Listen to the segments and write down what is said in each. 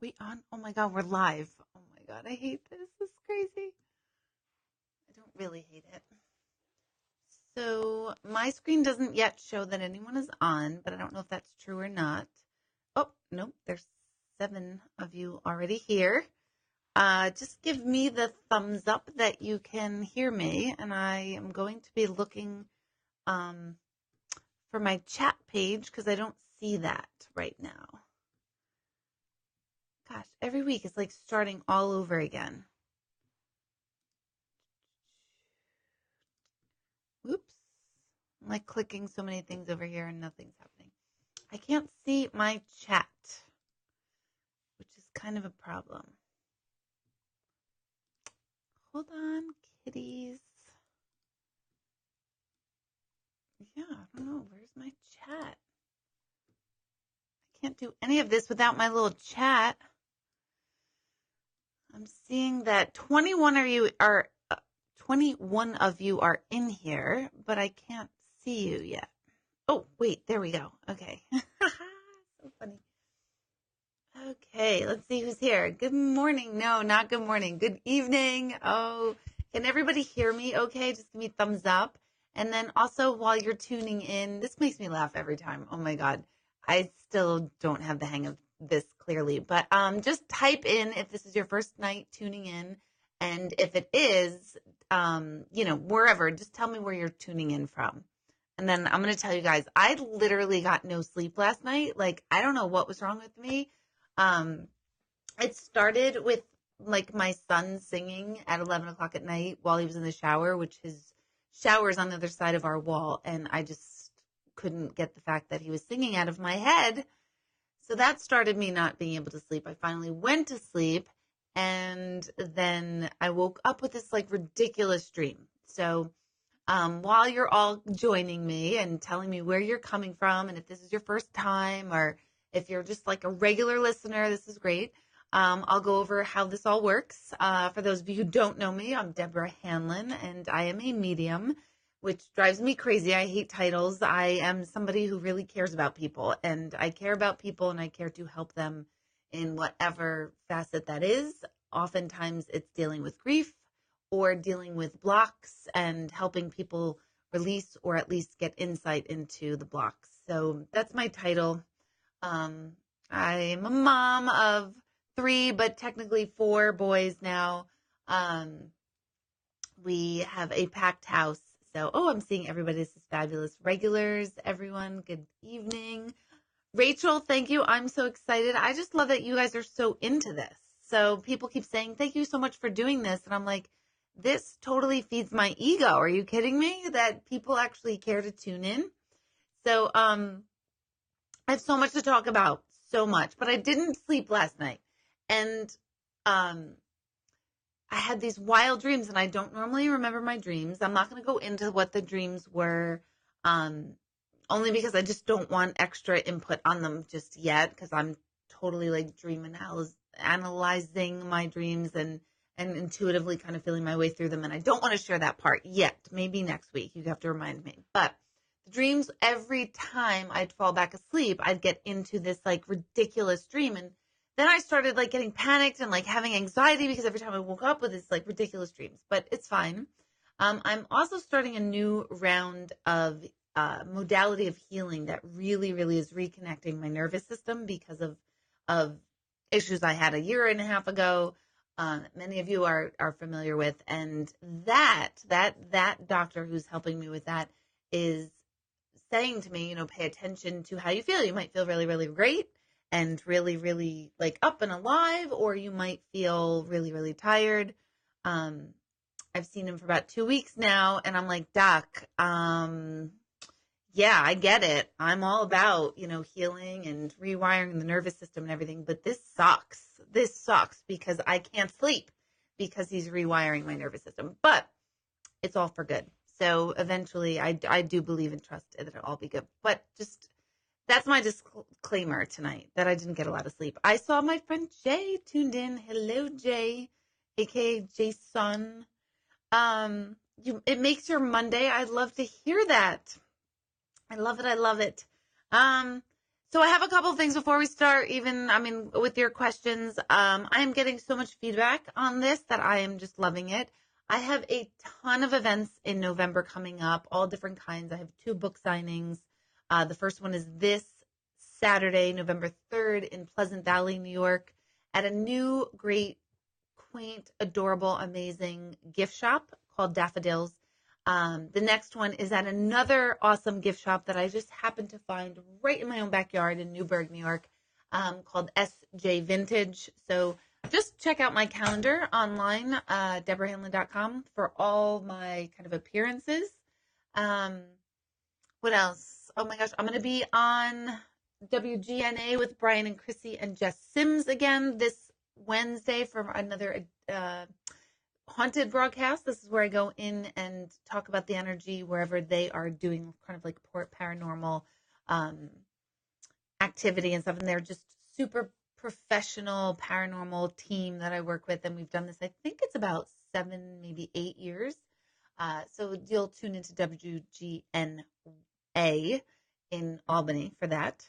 we on? Oh my God, we're live. Oh my God, I hate this. This is crazy. I don't really hate it. So my screen doesn't yet show that anyone is on, but I don't know if that's true or not. Oh, nope, there's 7 of you already here. Just give me the thumbs up that you can hear me, and I am going to be looking for my chat page because I don't see that right now. Gosh, every week is like starting all over again. Oops. I'm like clicking so many things over here and nothing's happening. I can't see my chat, which is kind of a problem. Hold on, kitties. Yeah, I don't know. Where's my chat? I can't do any of this without my little chat. I'm seeing that 21 of you are in here, but I can't see you yet. Oh, wait, there we go. Okay. So funny. Okay, let's see who's here. Good morning. No, not good morning. Good evening. Oh, can everybody hear me okay? Just give me a thumbs up. And then also while you're tuning in, this makes me laugh every time. Oh my God. I still don't have the hang of this clearly, but just type in if this is your first night tuning in. And if it is, wherever, just tell me where you're tuning in from. And then I'm going to tell you guys, I literally got no sleep last night. Like, I don't know what was wrong with me. It started with like my son singing at 11 o'clock at night while he was in the shower, which his shower is on the other side of our wall. And I just couldn't get the fact that he was singing out of my head. So that started me not being able to sleep. I finally went to sleep and then I woke up with this like ridiculous dream. So while you're all joining me and telling me where you're coming from and if this is your first time or if you're just like a regular listener, this is great. I'll go over how this all works. For those of you who don't know me, I'm Deborah Hanlon, and I am a medium, which drives me crazy. I hate titles. I am somebody who really cares about people, and I care about people, and I care to help them in whatever facet that is. Oftentimes, it's dealing with grief or dealing with blocks and helping people release or at least get insight into the blocks. So that's my title. I'm a mom of 3, but technically 4 boys now. We have a packed house. So, I'm seeing everybody. This is fabulous. Regulars, everyone, good evening. Rachel, thank you. I'm so excited. I just love that you guys are so into this. So people keep saying, thank you so much for doing this. And I'm like, this totally feeds my ego. Are you kidding me that people actually care to tune in? So, I have so much to talk about, so much, but I didn't sleep last night. And I had these wild dreams, and I don't normally remember my dreams. I'm not going to go into what the dreams were, only because I just don't want extra input on them just yet, because I'm totally like analyzing my dreams and intuitively kind of feeling my way through them. And I don't want to share that part yet. Maybe next week. You have to remind me. But dreams, every time I'd fall back asleep, I'd get into this like ridiculous dream. And then I started like getting panicked and like having anxiety because every time I woke up with this like ridiculous dreams, but it's fine. I'm also starting a new round of modality of healing that really, really is reconnecting my nervous system because of issues I had a year and a half ago. Many of you are familiar with, and that doctor who's helping me with that is saying to me, pay attention to how you feel. You might feel really, really great and really, really like up and alive, or you might feel really, really tired. I've seen him for about 2 weeks now, and I'm like, Doc, yeah, I get it. I'm all about, healing and rewiring the nervous system and everything, but this sucks. This sucks because I can't sleep because he's rewiring my nervous system, but it's all for good. So eventually I do believe and trust that it'll all be good. But just, that's my disclaimer tonight, that I didn't get a lot of sleep. I saw my friend Jay tuned in. Hello, Jay, aka Jason. It makes your Monday. I'd love to hear that. I love it. So I have a couple things before we start, with your questions. I am getting so much feedback on this that I am just loving it. I have a ton of events in November coming up, all different kinds. I have 2 book signings. The first one is this Saturday, November 3rd in Pleasant Valley, New York, at a new, great, quaint, adorable, amazing gift shop called Daffodils. The next one is at another awesome gift shop that I just happened to find right in my own backyard in Newburgh, New York, called SJ Vintage. So just check out my calendar online, deborahhanlon.com, for all my kind of appearances. What else? Oh my gosh, I'm going to be on WGNA with Brian and Chrissy and Jess Sims again this Wednesday for another haunted broadcast. This is where I go in and talk about the energy wherever they are doing kind of like paranormal activity and stuff. And they're just super professional paranormal team that I work with. And we've done this, I think it's about 7, maybe 8 years. So you'll tune into WGNA in Albany for that.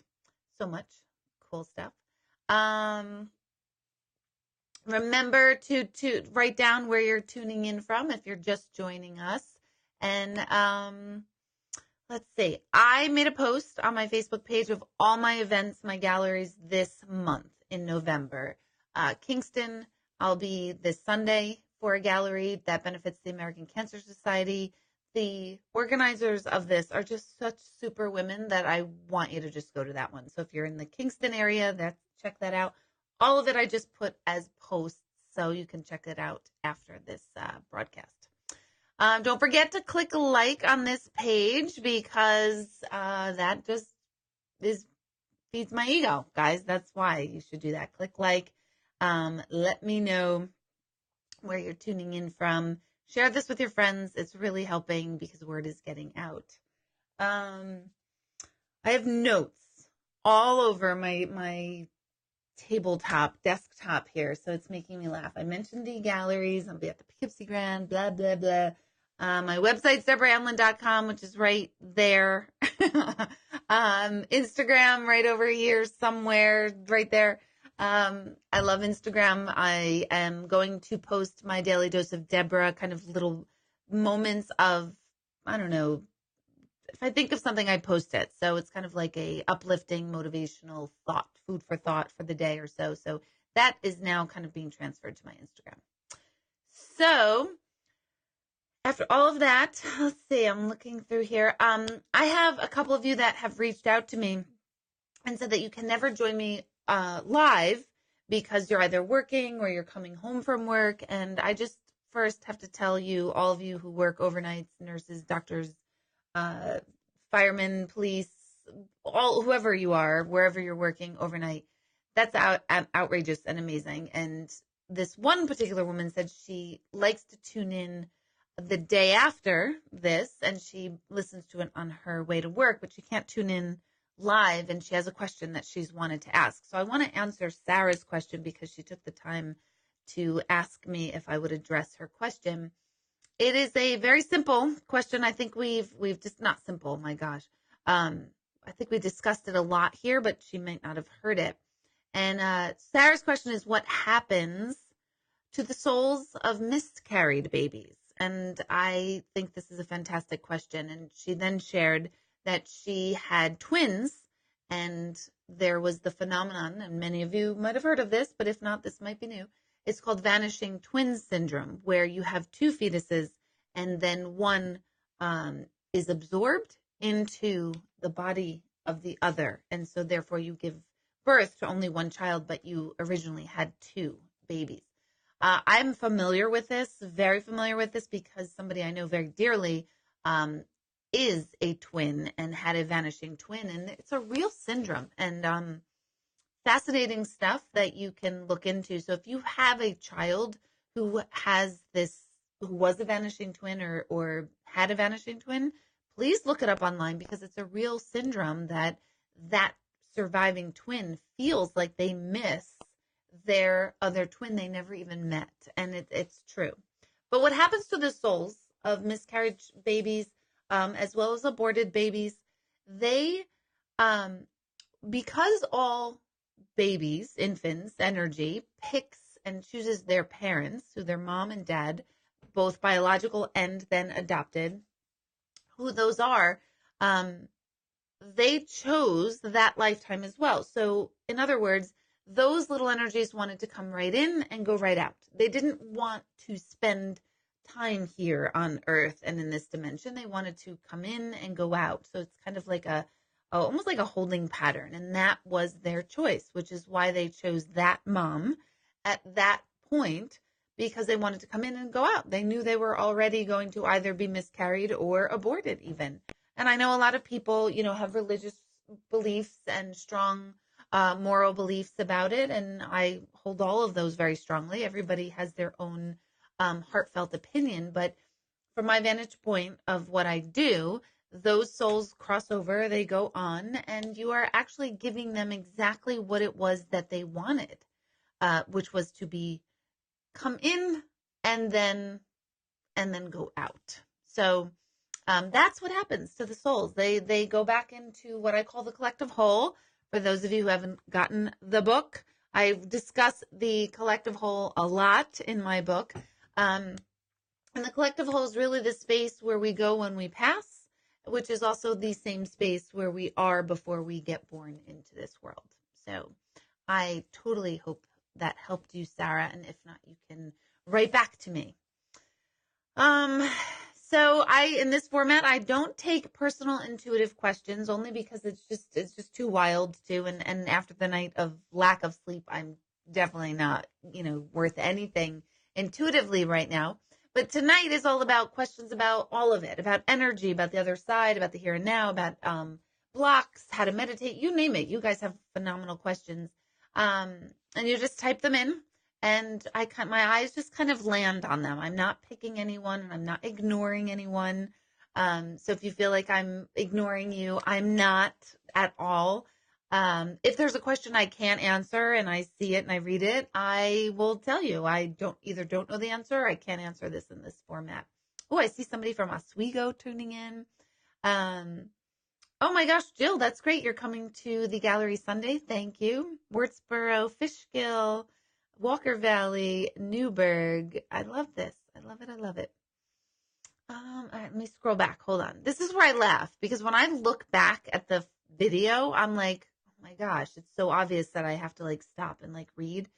So much cool stuff. Remember to write down where you're tuning in from if you're just joining us. And let's see. I made a post on my Facebook page of all my events, my galleries this month in November. Kingston, I'll be this Sunday for a gallery that benefits the American Cancer Society. The organizers of this are just such super women that I want you to just go to that one. So if you're in the Kingston area, check that out. All of it I just put as posts, so you can check it out after this broadcast. Don't forget to click like on this page because that just feeds my ego, guys. That's why you should do that. Click like. Let me know where you're tuning in from. Share this with your friends. It's really helping because word is getting out. I have notes all over my desktop here, so it's making me laugh. I mentioned the galleries. I'll be at the Poughkeepsie Grand, blah, blah, blah. My website's deborahhanlon.com, which is right there. Instagram right over here somewhere, right there. I love Instagram. I am going to post my daily dose of Deborah, kind of little moments of, I don't know, if I think of something, I post it. So it's kind of like a uplifting, motivational thought, food for thought for the day or so. So that is now kind of being transferred to my Instagram. So after all of that, let's see, I'm looking through here. I have a couple of you that have reached out to me and said that you can never join me live because you're either working or you're coming home from work. And I just first have to tell you, all of you who work overnights, nurses, doctors, firemen, police, whoever you are, wherever you're working overnight, that's outrageous and amazing. And this one particular woman said she likes to tune in the day after this, and she listens to it on her way to work, but she can't tune in live, and she has a question that she's wanted to ask. So I want to answer Sarah's question because she took the time to ask me if I would address her question. It is a very simple question. I think we've just not simple. My gosh. I think we discussed it a lot here, but she might not have heard it. And Sarah's question is, what happens to the souls of miscarried babies? And I think this is a fantastic question. And she then shared that she had twins, and there was the phenomenon, and many of you might have heard of this, but if not, this might be new. It's called Vanishing Twin Syndrome, where you have 2 fetuses and then one is absorbed into the body of the other. And so therefore you give birth to only one child, but you originally had 2 babies. I'm familiar with this, very familiar with this, because somebody I know very dearly is a twin and had a vanishing twin. And it's a real syndrome. And fascinating stuff that you can look into. So if you have a child who has this, who was a vanishing twin or had a vanishing twin, please look it up online, because it's a real syndrome that surviving twin feels like they miss their other twin they never even met. And it's true. But what happens to the souls of miscarried babies, as well as aborted babies, they because all babies, infants, energy picks and chooses their parents, so their mom and dad, both biological and then adopted, who those are, they chose that lifetime as well. So in other words, those little energies wanted to come right in and go right out. They didn't want to spend time here on earth and in this dimension. They wanted to come in and go out. So it's kind of like almost like a holding pattern. And that was their choice, which is why they chose that mom at that point, because they wanted to come in and go out. They knew they were already going to either be miscarried or aborted even. And I know a lot of people, have religious beliefs and strong moral beliefs about it. And I hold all of those very strongly. Everybody has their own heartfelt opinion. But from my vantage point of what I do, those souls cross over, they go on, and you are actually giving them exactly what it was that they wanted, which was to come in and then go out. So that's what happens to the souls. They go back into what I call the collective whole. For those of you who haven't gotten the book, I discuss the collective whole a lot in my book. And the collective whole is really the space where we go when we pass, which is also the same space where we are before we get born into this world. So I totally hope that helped you, Sarah. And if not, you can write back to me. So in this format, I don't take personal intuitive questions, only because it's just too wild to, and after the night of lack of sleep, I'm definitely not, worth anything intuitively right now. But tonight is all about questions about all of it, about energy, about the other side, about the here and now, about blocks, how to meditate, you name it. You guys have phenomenal questions. And you just type them in, and my eyes just kind of land on them. I'm not picking anyone, and I'm not ignoring anyone. So if you feel like I'm ignoring you, I'm not at all. If there's a question I can't answer and I see it and I read it, I will tell you. I don't know the answer, or I can't answer this in this format. Oh, I see somebody from Oswego tuning in. Oh my gosh, Jill, that's great. You're coming to the gallery Sunday. Thank you. Wurtsboro, Fishkill, Walker Valley, Newburgh. I love this. I love it. I love it. All right, let me scroll back. Hold on. This is where I laugh, because when I look back at the video, I'm like, oh my gosh, it's so obvious that I have to stop and read.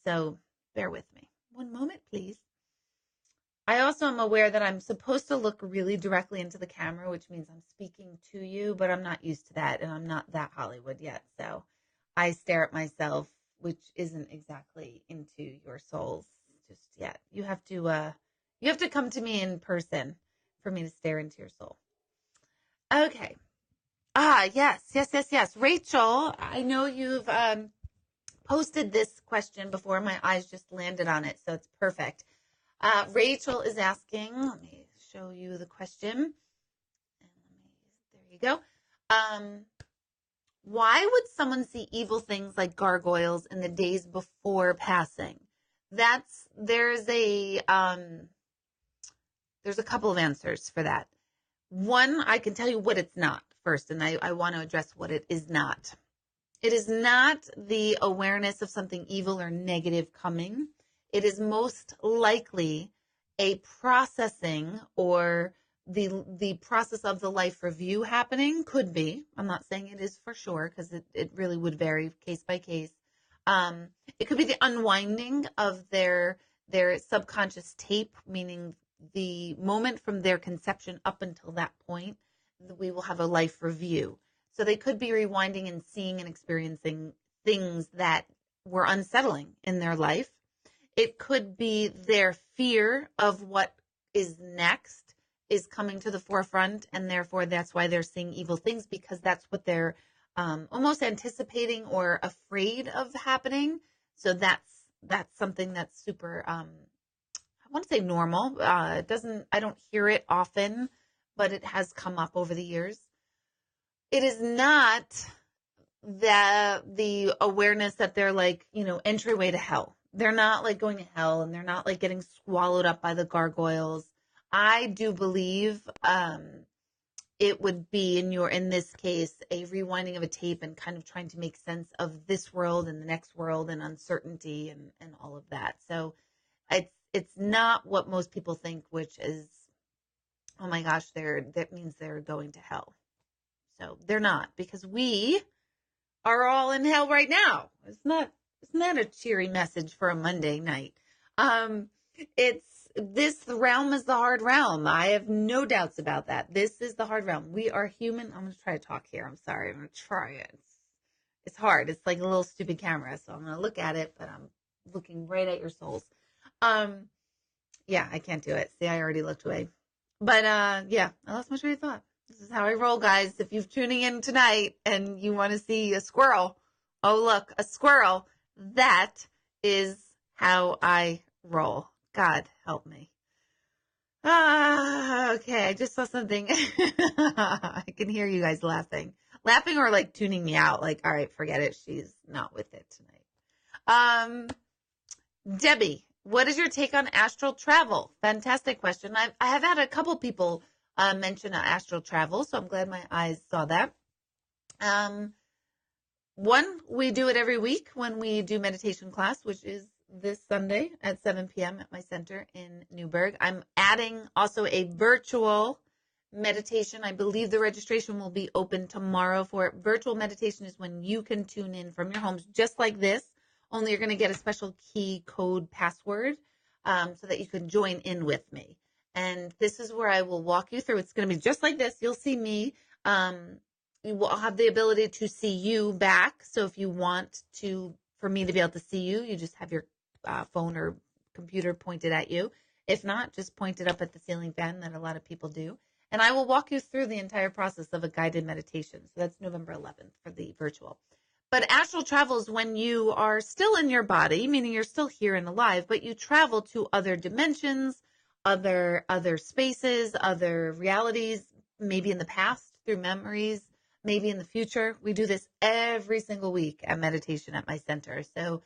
So bear with me. One moment, please. I also am aware that I'm supposed to look really directly into the camera, which means I'm speaking to you, but I'm not used to that, and I'm not that Hollywood yet. So I stare at myself, which isn't exactly into your souls just yet. You have to come to me in person for me to stare into your soul. Okay. Yes. Rachel, I know you've posted this question before. My eyes just landed on it, so it's perfect. Rachel is asking, let me show you the question. There you go. Why would someone see evil things like gargoyles in the days before passing? There's a couple of answers for that. One, I can tell you what it's not first, and I want to address what it is not. It is not the awareness of something evil or negative coming. It is most likely a processing, or the process of the life review happening. Could be. I'm not saying it is for sure, because it really would vary case by case. It could be the unwinding of their subconscious tape, meaning the moment from their conception up until that point, we will have a life review. So they could be rewinding and seeing and experiencing things that were unsettling in their life. It could be their fear of what is next is coming to the forefront, and therefore that's why they're seeing evil things, because that's what they're almost anticipating or afraid of happening. So that's something that's super, I want to say normal. I don't hear it often, but it has come up over the years. It is not the awareness that they're entryway to hell. They're not going to hell, and they're not getting swallowed up by the gargoyles. I do believe it would be in this case, a rewinding of a tape and kind of trying to make sense of this world and the next world and uncertainty and all of that. So it's not what most people think, which is, oh my gosh, that means they're going to hell. So they're not, because we are all in hell right now. Isn't that a cheery message for a Monday night? The realm is the hard realm. I have no doubts about that. This is the hard realm. We are human. I'm going to try to talk here. I'm sorry. I'm going to try it. It's hard. It's like a little stupid camera. So I'm going to look at it, but I'm looking right at your souls. Yeah, I can't do it. See, I already looked away. But yeah, I lost my train of thought. This is how I roll, guys. If you're tuning in tonight and you want to see a squirrel, oh, look, a squirrel. That is how I roll. God help me. Okay, I just saw something. I can hear you guys laughing or like tuning me out. Like, all right, forget it. She's not with it tonight. Debbie, what is your take on astral travel? Fantastic question. I have had a couple people mention astral travel, so I'm glad my eyes saw that. One, we do it every week when we do meditation class, which is this Sunday at 7 p.m. at my center in Newburgh. I'm adding also a virtual meditation. I believe the registration will be open tomorrow for it. Virtual meditation is when you can tune in from your homes just like this, only you're going to get a special key code password so that you can join in with me. And this is where I will walk you through. It's going to be just like this. You'll see me. You will have the ability to see you back. So if you want for me to be able to see you, you just have your phone or computer pointed at you. If not, just point it up at the ceiling fan that a lot of people do. And I will walk you through the entire process of a guided meditation. So that's November 11th for the virtual. But astral travel is when you are still in your body, meaning you're still here and alive, but you travel to other dimensions, other spaces, other realities, maybe in the past through memories, maybe in the future. We do this every single week at meditation at my center. So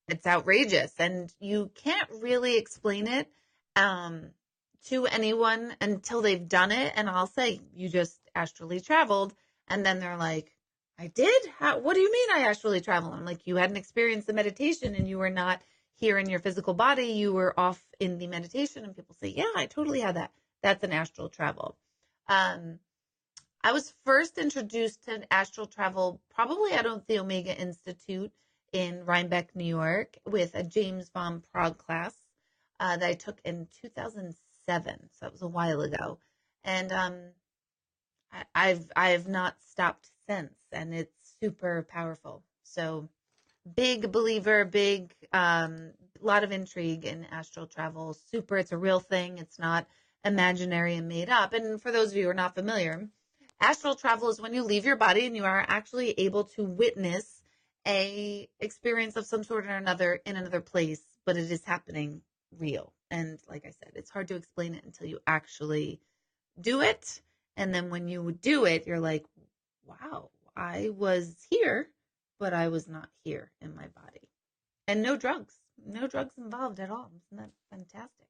it's outrageous, and you can't really explain it to anyone until they've done it. And I'll say, you just astrally traveled. And then they're like, I did? What do you mean I astrally traveled? I'm like, you hadn't experienced the meditation and you were not here in your physical body. You were off in the meditation. And people say, yeah, I totally had that. That's an astral travel. I was first introduced to astral travel probably out of the Omega Institute in Rhinebeck, New York, with a James von Prague class that I took in 2007. So that was a while ago. And I've not stopped since, and it's super powerful. So big believer, lot of intrigue in astral travel. It's a real thing. It's not imaginary and made up. And for those of you who are not familiar, astral travel is when you leave your body and you are actually able to witness a experience of some sort or another in another place, but it is happening real. And like I said, it's hard to explain it until you actually do it. And then when you do it, you're like, wow, I was here, but I was not here in my body. And no drugs involved at all. Isn't that fantastic?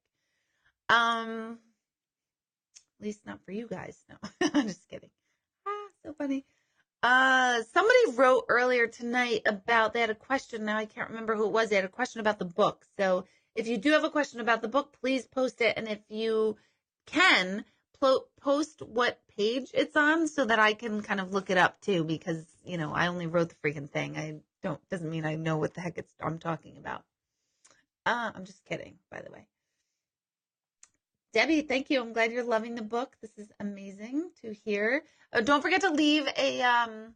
At least not for you guys. No, I'm just kidding. So funny. Somebody wrote earlier tonight they had a question. Now I can't remember who it was. They had a question about the book. So if you do have a question about the book, please post it. And if you can, post what page it's on so that I can kind of look it up too, because, I only wrote the freaking thing. Doesn't mean I know what the heck I'm talking about. I'm just kidding, by the way. Debbie, thank you. I'm glad you're loving the book. This is amazing to hear. Don't forget to leave a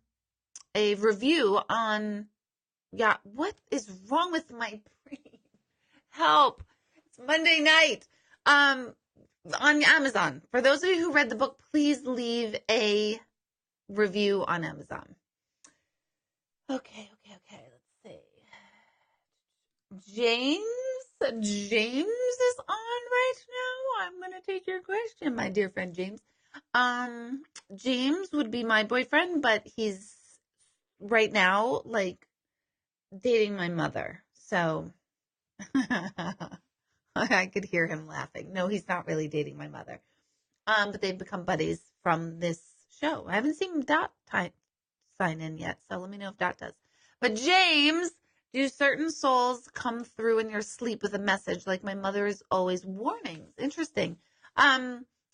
review on, what is wrong with my brain? Help. It's Monday night. On Amazon. For those of you who read the book, please leave a review on Amazon. Okay. Let's see. James is on right now. I'm going to take your question, my dear friend James. James would be my boyfriend, but he's right now like dating my mother. So I could hear him laughing. No, he's not really dating my mother. But they've become buddies from this show. I haven't seen Dot sign in yet, so let me know if Dot does. But James, do certain souls come through in your sleep with a message like my mother is always warnings? Interesting.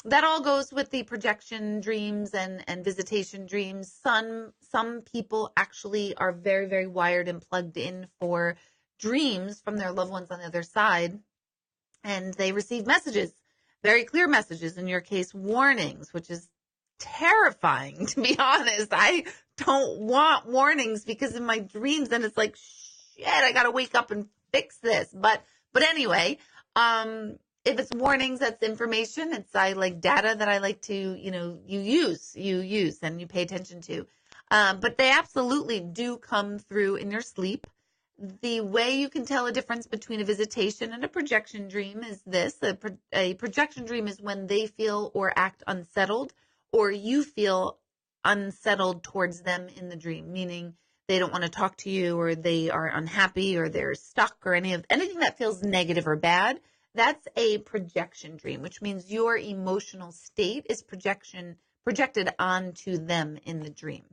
That all goes with the projection dreams and visitation dreams. Some people actually are very, very wired and plugged in for dreams from their loved ones on the other side, and they receive messages, very clear messages, in your case, warnings, which is terrifying, to be honest. I don't want warnings because in my dreams, then it's like, shit, I got to wake up and fix this. But anyway, if it's warnings, that's information. It's like data that I like to, you use and you pay attention to. But they absolutely do come through in your sleep. The way you can tell a difference between a visitation and a projection dream is this. A projection dream is when they feel or act unsettled, or you feel unsettled towards them in the dream, meaning they don't want to talk to you, or they are unhappy, or they're stuck, or anything that feels negative or bad. That's a projection dream, which means your emotional state is projected onto them in the dream.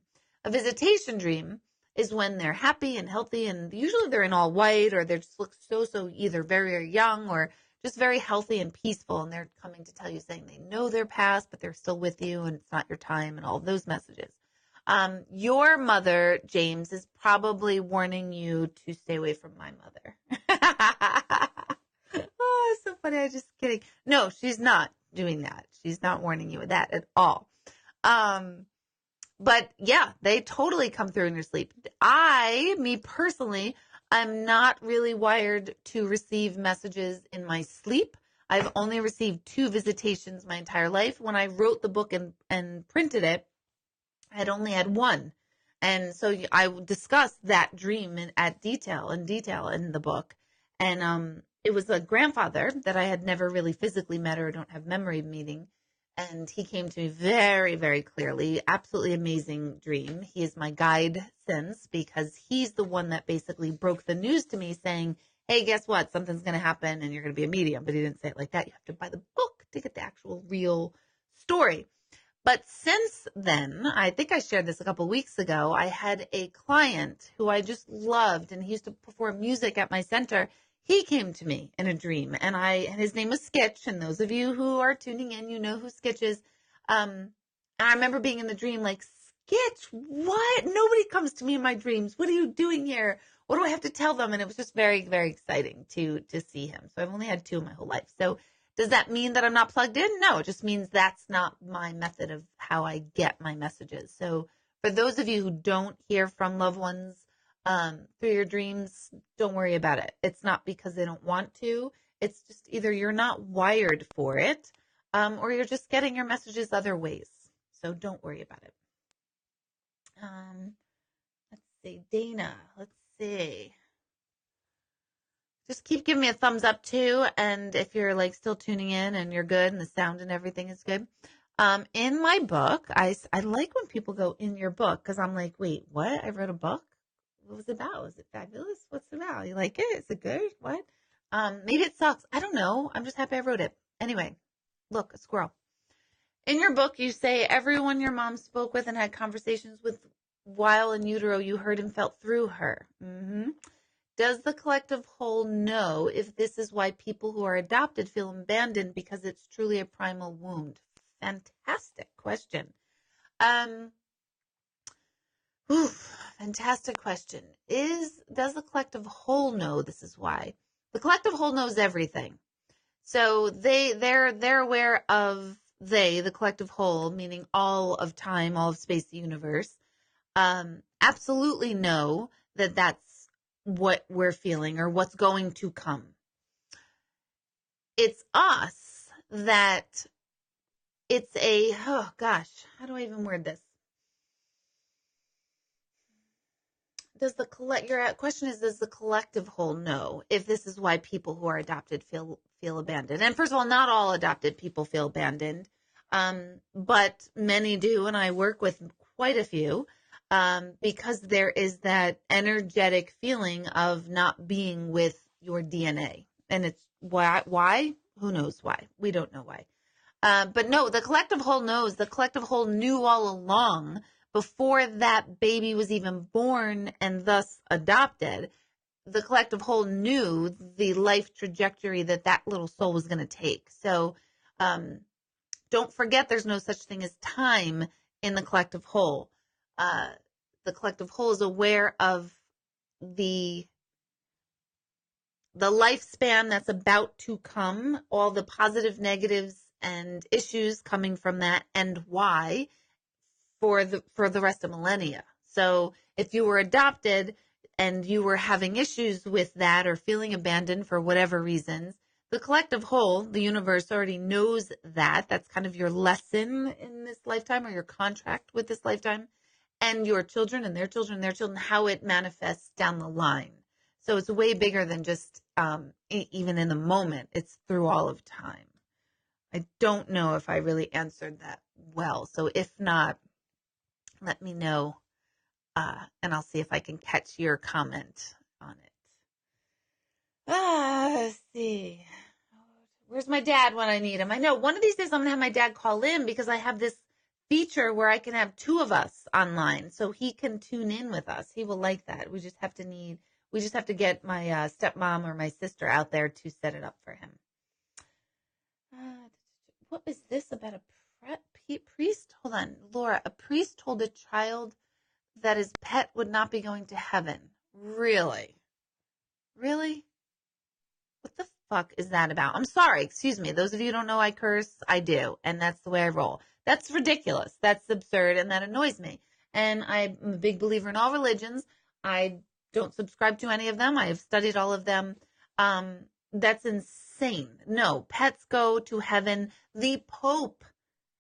A visitation dream is when they're happy and healthy, and usually they're in all white, or they just look so either very, very young or just very healthy and peaceful, and they're coming to tell you, saying they know their past, but they're still with you, and it's not your time, and all those messages. Your mother, James, is probably warning you to stay away from my mother. Oh, so funny. I'm just kidding. No, she's not doing that. She's not warning you of that at all. But yeah, they totally come through in your sleep. Me personally, I'm not really wired to receive messages in my sleep. I've only received 2 visitations my entire life. When I wrote the book and printed it, I had only had 1. And so I discussed that dream in detail in the book. And it was a grandfather that I had never really physically met or don't have memory of meeting. And he came to me very, very clearly. Absolutely amazing dream. He is my guide since, because he's the one that basically broke the news to me, saying, hey, guess what? Something's going to happen and you're going to be a medium. But he didn't say it like that. You have to buy the book to get the actual real story. But since then, I think I shared this a couple weeks ago, I had a client who I just loved, and he used to perform music at my center. He came to me in a dream, and his name was Skitch, and those of you who are tuning in, you know who Skitch is. And I remember being in the dream like, Skitch, what? Nobody comes to me in my dreams. What are you doing here? What do I have to tell them? And it was just very, very exciting to see him. So I've only had 2 in my whole life. So does that mean that I'm not plugged in? No, it just means that's not my method of how I get my messages. So for those of you who don't hear from loved ones through your dreams, don't worry about it. It's not because they don't want to. It's just either you're not wired for it, or you're just getting your messages other ways. So don't worry about it. Let's see, Dana. Let's see. Just keep giving me a thumbs up too. And if you're like still tuning in and you're good and the sound and everything is good. In my book, I like when people go in your book, because I'm like, wait, what? I wrote a book? What was it about? Was it fabulous? What's it about? You like it? Is it good? What? Maybe it sucks. I don't know. I'm just happy I wrote it. Anyway, look, a squirrel. In your book, you say everyone your mom spoke with and had conversations with while in utero, you heard and felt through her. Mm-hmm. Does the collective whole know if this is why people who are adopted feel abandoned because it's truly a primal wound? Fantastic question. Fantastic question. Does the collective whole know this is why? The collective whole knows everything. So they're aware of the collective whole, meaning all of time, all of space, the universe, absolutely know that that's what we're feeling or what's going to come. It's us that how do I even word this? Your question is, does the collective whole know if this is why people who are adopted feel abandoned? And first of all, not all adopted people feel abandoned, but many do, and I work with quite a few. Because there is that energetic feeling of not being with your DNA. And it's why? Who knows why? We don't know why. But no, the collective whole knows. The collective whole knew all along before that baby was even born and thus adopted. The collective whole knew the life trajectory that that little soul was going to take. So don't forget there's no such thing as time in the collective whole. The collective whole is aware of the lifespan that's about to come, all the positive, negatives, and issues coming from that, and why for the rest of millennia. So if you were adopted and you were having issues with that or feeling abandoned for whatever reasons, the collective whole, the universe, already knows that. That's kind of your lesson in this lifetime, or your contract with this lifetime, and your children and their children and their children, how it manifests down the line. So it's way bigger than just even in the moment. It's through all of time. I don't know if I really answered that well. So if not, let me know, and I'll see if I can catch your comment on it. Let's see. Where's my dad when I need him? I know one of these days I'm going to have my dad call in, because I have this feature where I can have two of us online, so he can tune in with us. He will like that. We just have to get my stepmom or my sister out there to set it up for him. What is this about a priest? Hold on, Laura. A priest told a child that his pet would not be going to heaven. Really? Really? What the fuck is that about? I'm sorry. Excuse me. Those of you who don't know I curse, I do. And that's the way I roll. That's ridiculous. That's absurd. And that annoys me. And I'm a big believer in all religions. I don't subscribe to any of them. I have studied all of them. That's insane. No, pets go to heaven. The Pope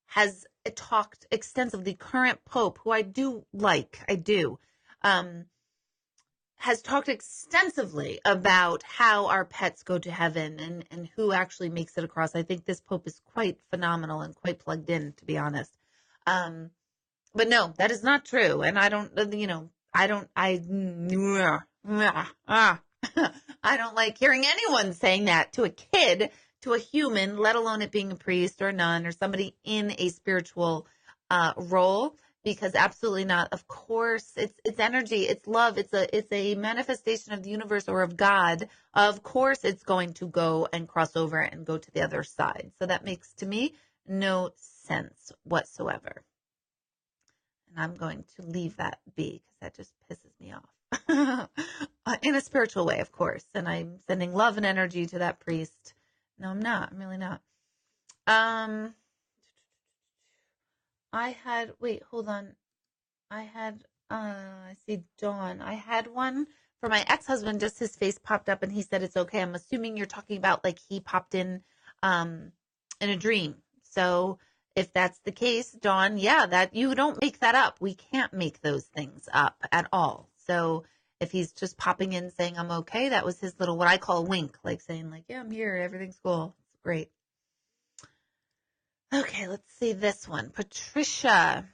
has talked extensively. Current Pope, who I do like, has talked extensively about how our pets go to heaven and who actually makes it across. I think this Pope is quite phenomenal and quite plugged in, to be honest. But no, that is not true. And I don't like hearing anyone saying that to a kid, to a human, let alone it being a priest or a nun or somebody in a spiritual role. Because absolutely not. Of course, it's energy, it's love, it's a manifestation of the universe or of God. Of course, it's going to go and cross over and go to the other side. So that makes, to me, no sense whatsoever. And I'm going to leave that be, because that just pisses me off. In a spiritual way, of course. And I'm sending love and energy to that priest. No, I'm not. I'm really not. Hold on. I see Dawn. I had one for my ex-husband, just his face popped up and he said it's okay. I'm assuming you're talking about like he popped in a dream. So if that's the case, Dawn, yeah, that you don't make that up. We can't make those things up at all. So if he's just popping in saying I'm okay, that was his little, what I call a wink, like saying like, yeah, I'm here. Everything's cool. It's great. Okay, let's see this one. Patricia.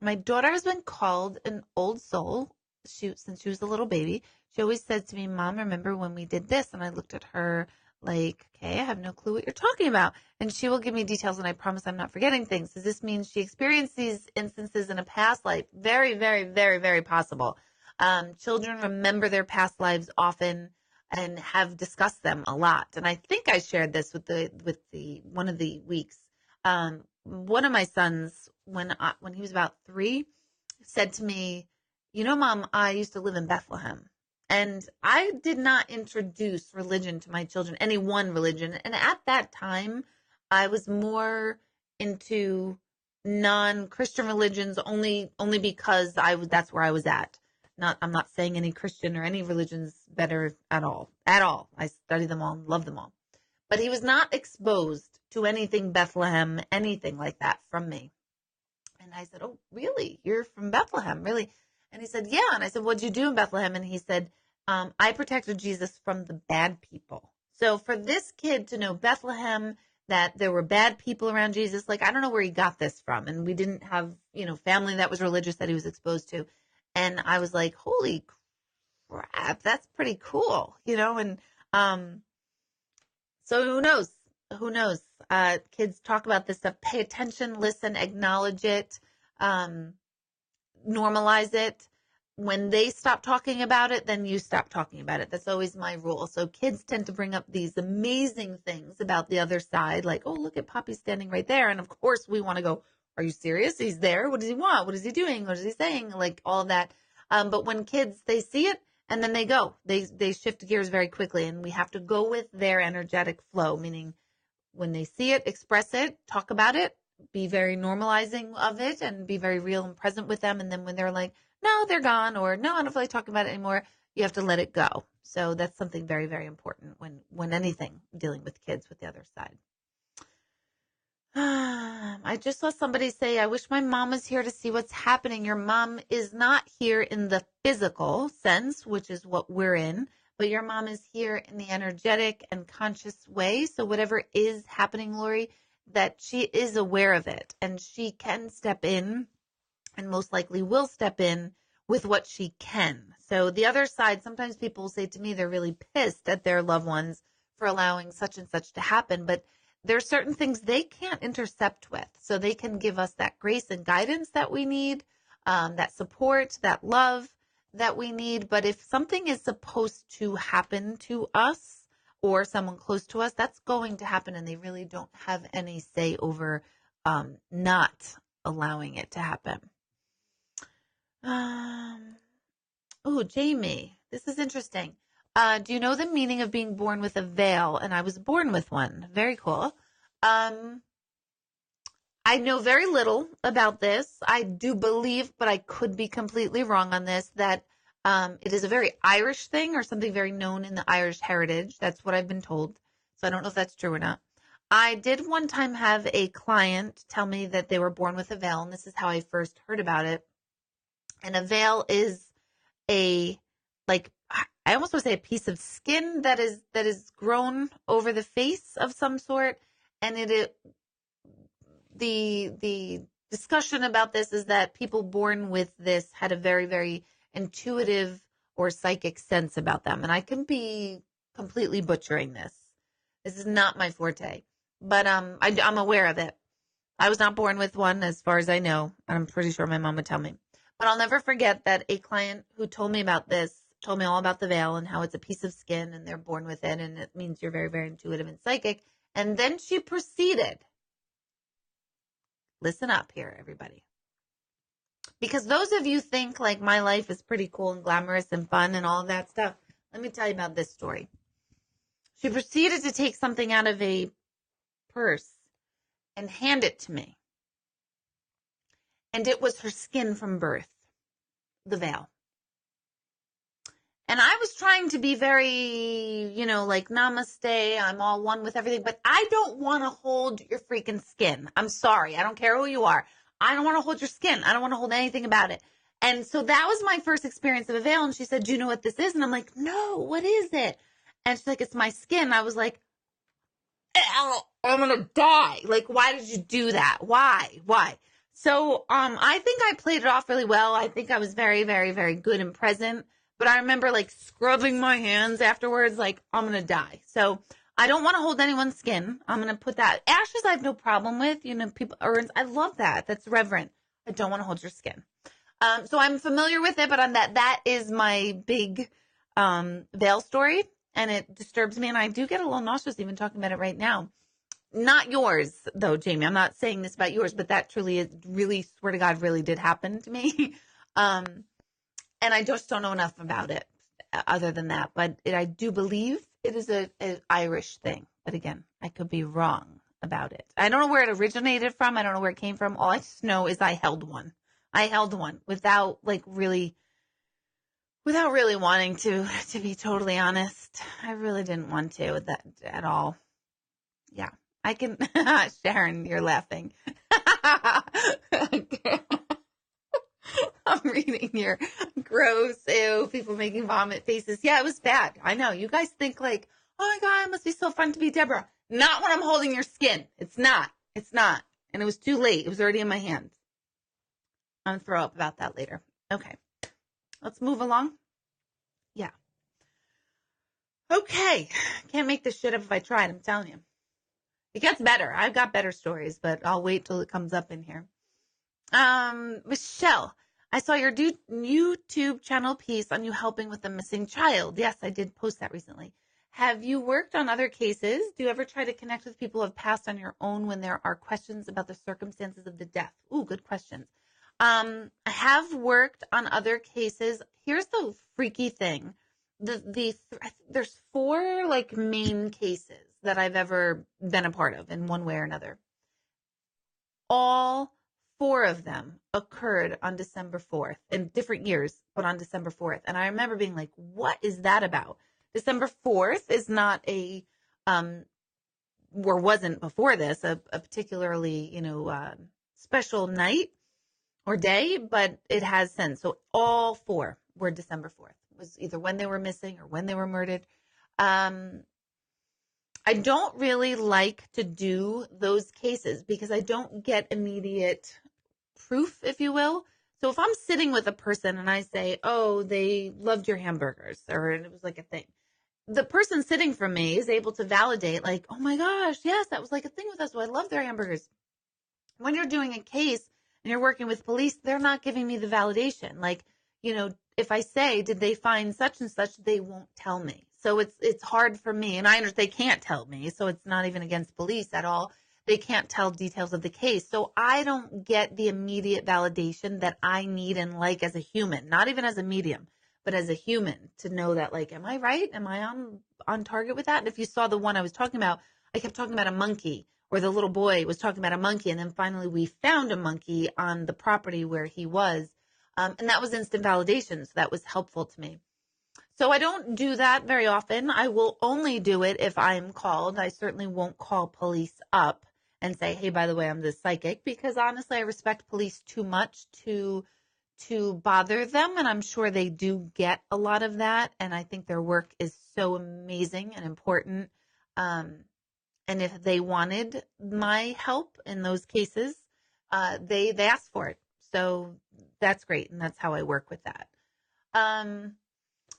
My daughter has been called an old soul since she was a little baby. She always says to me, Mom, remember when we did this? And I looked at her like, okay, I have no clue what you're talking about. And she will give me details, and I promise I'm not forgetting things. Does this mean she experienced these instances in a past life? Very, very, very, very possible. Children remember their past lives often and have discussed them a lot. And I think I shared this with the one of the weeks. One of my sons, when he was about 3, said to me, you know, Mom, I used to live in Bethlehem. And I did not introduce religion to my children, any one religion. And at that time, I was more into non-Christian religions only because that's where I was at. I'm not saying any Christian or any religion's better at all. I study them all, love them all. But he was not exposed to anything Bethlehem, anything like that from me. And I said, oh, really? You're from Bethlehem, really? And he said, yeah. And I said, what'd you do in Bethlehem? And he said, I protected Jesus from the bad people. So for this kid to know Bethlehem, that there were bad people around Jesus, like, I don't know where he got this from. And we didn't have, family that was religious that he was exposed to. And I was like, holy crap, that's pretty cool, and so who knows? Kids talk about this stuff. Pay attention, listen, acknowledge it, normalize it. When they stop talking about it, then you stop talking about it. That's always my rule. So kids tend to bring up these amazing things about the other side, like, oh, look at Poppy standing right there. And of course we want to go, are you serious? He's there. What does he want? What is he doing? What is he saying? Like all of that. But when kids, they see it and then they go, they shift gears very quickly, and we have to go with their energetic flow, meaning when they see it, express it, talk about it, be very normalizing of it, and be very real and present with them. And then when they're like, no, they're gone, or no, I don't feel like talking about it anymore, you have to let it go. So that's something very, very important when anything dealing with kids with the other side. I just saw somebody say, I wish my mom was here to see what's happening. Your mom is not here in the physical sense, which is what we're in, but your mom is here in the energetic and conscious way. So whatever is happening, Laurie, that she is aware of it, and she can step in, and most likely will step in with what she can. So the other side, sometimes people say to me they're really pissed at their loved ones for allowing such and such to happen, but there are certain things they can't intercept with. So they can give us that grace and guidance that we need, that support, that love that we need. But if something is supposed to happen to us or someone close to us, that's going to happen, and they really don't have any say over not allowing it to happen. Oh, Jamie, this is interesting. Do you know the meaning of being born with a veil? And I was born with one. Very cool. I know very little about this. I do believe, but I could be completely wrong on this, that it is a very Irish thing, or something very known in the Irish heritage. That's what I've been told. So I don't know if that's true or not. I did one time have a client tell me that they were born with a veil, and this is how I first heard about it. And a veil is I almost want to say a piece of skin that is grown over the face of some sort. And the discussion about this is that people born with this had a very, very intuitive or psychic sense about them. And I can be completely butchering this. This is not my forte, but I'm aware of it. I was not born with one, as far as I know. I'm pretty sure my mom would tell me. But I'll never forget that a client who told me about this told me all about the veil and how it's a piece of skin and they're born with it, and it means you're very, very intuitive and psychic. And then she proceeded. Listen up here, everybody. Because those of you think like my life is pretty cool and glamorous and fun and all of that stuff, let me tell you about this story. She proceeded to take something out of a purse and hand it to me. And it was her skin from birth, the veil. And I was trying to be very, like namaste, I'm all one with everything, but I don't want to hold your freaking skin. I'm sorry. I don't care who you are. I don't want to hold your skin. I don't want to hold anything about it. And so that was my first experience of a veil. And she said, do you know what this is? And I'm like, no, what is it? And she's like, it's my skin. I was like, I'm going to die. Like, why did you do that? Why? So, I think I played it off really well. I think I was very, very, very good and present. But I remember like scrubbing my hands afterwards, like I'm going to die. So I don't want to hold anyone's skin. I'm going to put that. Ashes I have no problem with. People, urns, I love that. That's reverent. I don't want to hold your skin. So I'm familiar with it, but that is my big veil story. And it disturbs me. And I do get a little nauseous even talking about it right now. Not yours, though, Jamie. I'm not saying this about yours, but that truly is really, swear to God, really did happen to me. And I just don't know enough about it other than that. But I do believe it is an Irish thing. But again, I could be wrong about it. I don't know where it originated from. I don't know where it came from. All I just know is I held one. Without really wanting to be totally honest. I really didn't want to that at all. Yeah, I can. Sharon, you're laughing. I'm reading your gross, ew, people making vomit faces. Yeah, it was bad. I know. You guys think like, oh my God, it must be so fun to be Deborah. Not when I'm holding your skin. It's not. And it was too late. It was already in my hands. I'm going to throw up about that later. Okay. Let's move along. Yeah. Okay. Can't make this shit up if I tried. I'm telling you. It gets better. I've got better stories, but I'll wait till it comes up in here. Michelle, I saw your YouTube channel piece on you helping with a missing child. Yes, I did post that recently. Have you worked on other cases? Do you ever try to connect with people who have passed on your own when there are questions about the circumstances of the death? Ooh, good questions. I have worked on other cases. Here's the freaky thing. There's 4 like main cases that I've ever been a part of in one way or another. All 4 of them occurred on December 4th in different years, but on December 4th. And I remember being like, what is that about? December 4th is not or wasn't before this, a particularly, special night or day, but it has since. So all 4 were December 4th. It was either when they were missing or when they were murdered. I don't really like to do those cases because I don't get immediate proof, if you will. So if I'm sitting with a person and I say, oh, they loved your hamburgers, or it was like a thing, the person sitting from me is able to validate, like, oh my gosh, yes, that was like a thing with us. So I love their hamburgers. When you're doing a case and you're working with police, they're not giving me the validation. Like, if I say, did they find such and such, they won't tell me. So it's hard for me, and I understand they can't tell me, so it's not even against police at all. They can't tell details of the case. So I don't get the immediate validation that I need and like as a human, not even as a medium, but as a human, to know that, like, am I right? Am I on target with that? And if you saw the one I was talking about, I kept talking about a monkey, or the little boy was talking about a monkey, and then finally we found a monkey on the property where he was. And that was instant validation, so that was helpful to me. So I don't do that very often. I will only do it if I'm called. I certainly won't call police up and say, hey, by the way, I'm this psychic, because honestly, I respect police too much to bother them. And I'm sure they do get a lot of that. And I think their work is so amazing and important. And if they wanted my help in those cases, they asked for it. So that's great. And that's how I work with that.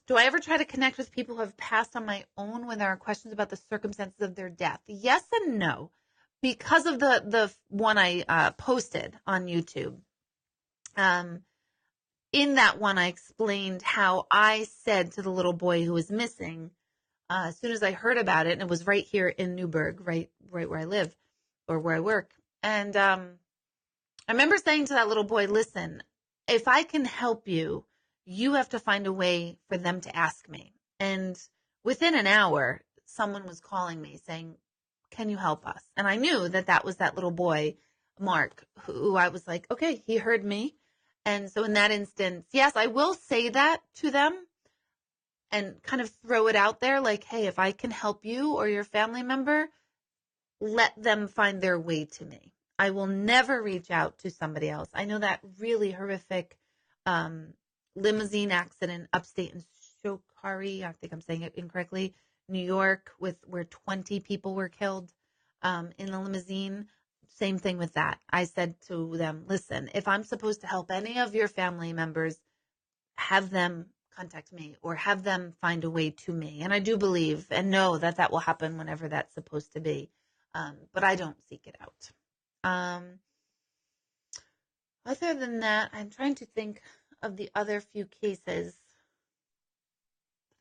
Do I ever try to connect with people who have passed on my own when there are questions about the circumstances of their death? Yes and no. Because of the one I posted on YouTube. In that one, I explained how I said to the little boy who was missing, as soon as I heard about it, and it was right here in Newburgh, right where I live or where I work. And I remember saying to that little boy, listen, if I can help you, you have to find a way for them to ask me. And within an hour, someone was calling me saying, can you help us? And I knew that was that little boy, Mark, who I was like, okay, he heard me. And so in that instance, yes, I will say that to them and kind of throw it out there like, hey, if I can help you or your family member, let them find their way to me. I will never reach out to somebody else. I know that really horrific limousine accident upstate in Shokari, I think I'm saying it incorrectly, New York, where 20 people were killed in the limousine. Same thing with that. I said to them, listen, if I'm supposed to help any of your family members, have them contact me or have them find a way to me. And I do believe and know that will happen whenever that's supposed to be. But I don't seek it out. Other than that, I'm trying to think of the other few cases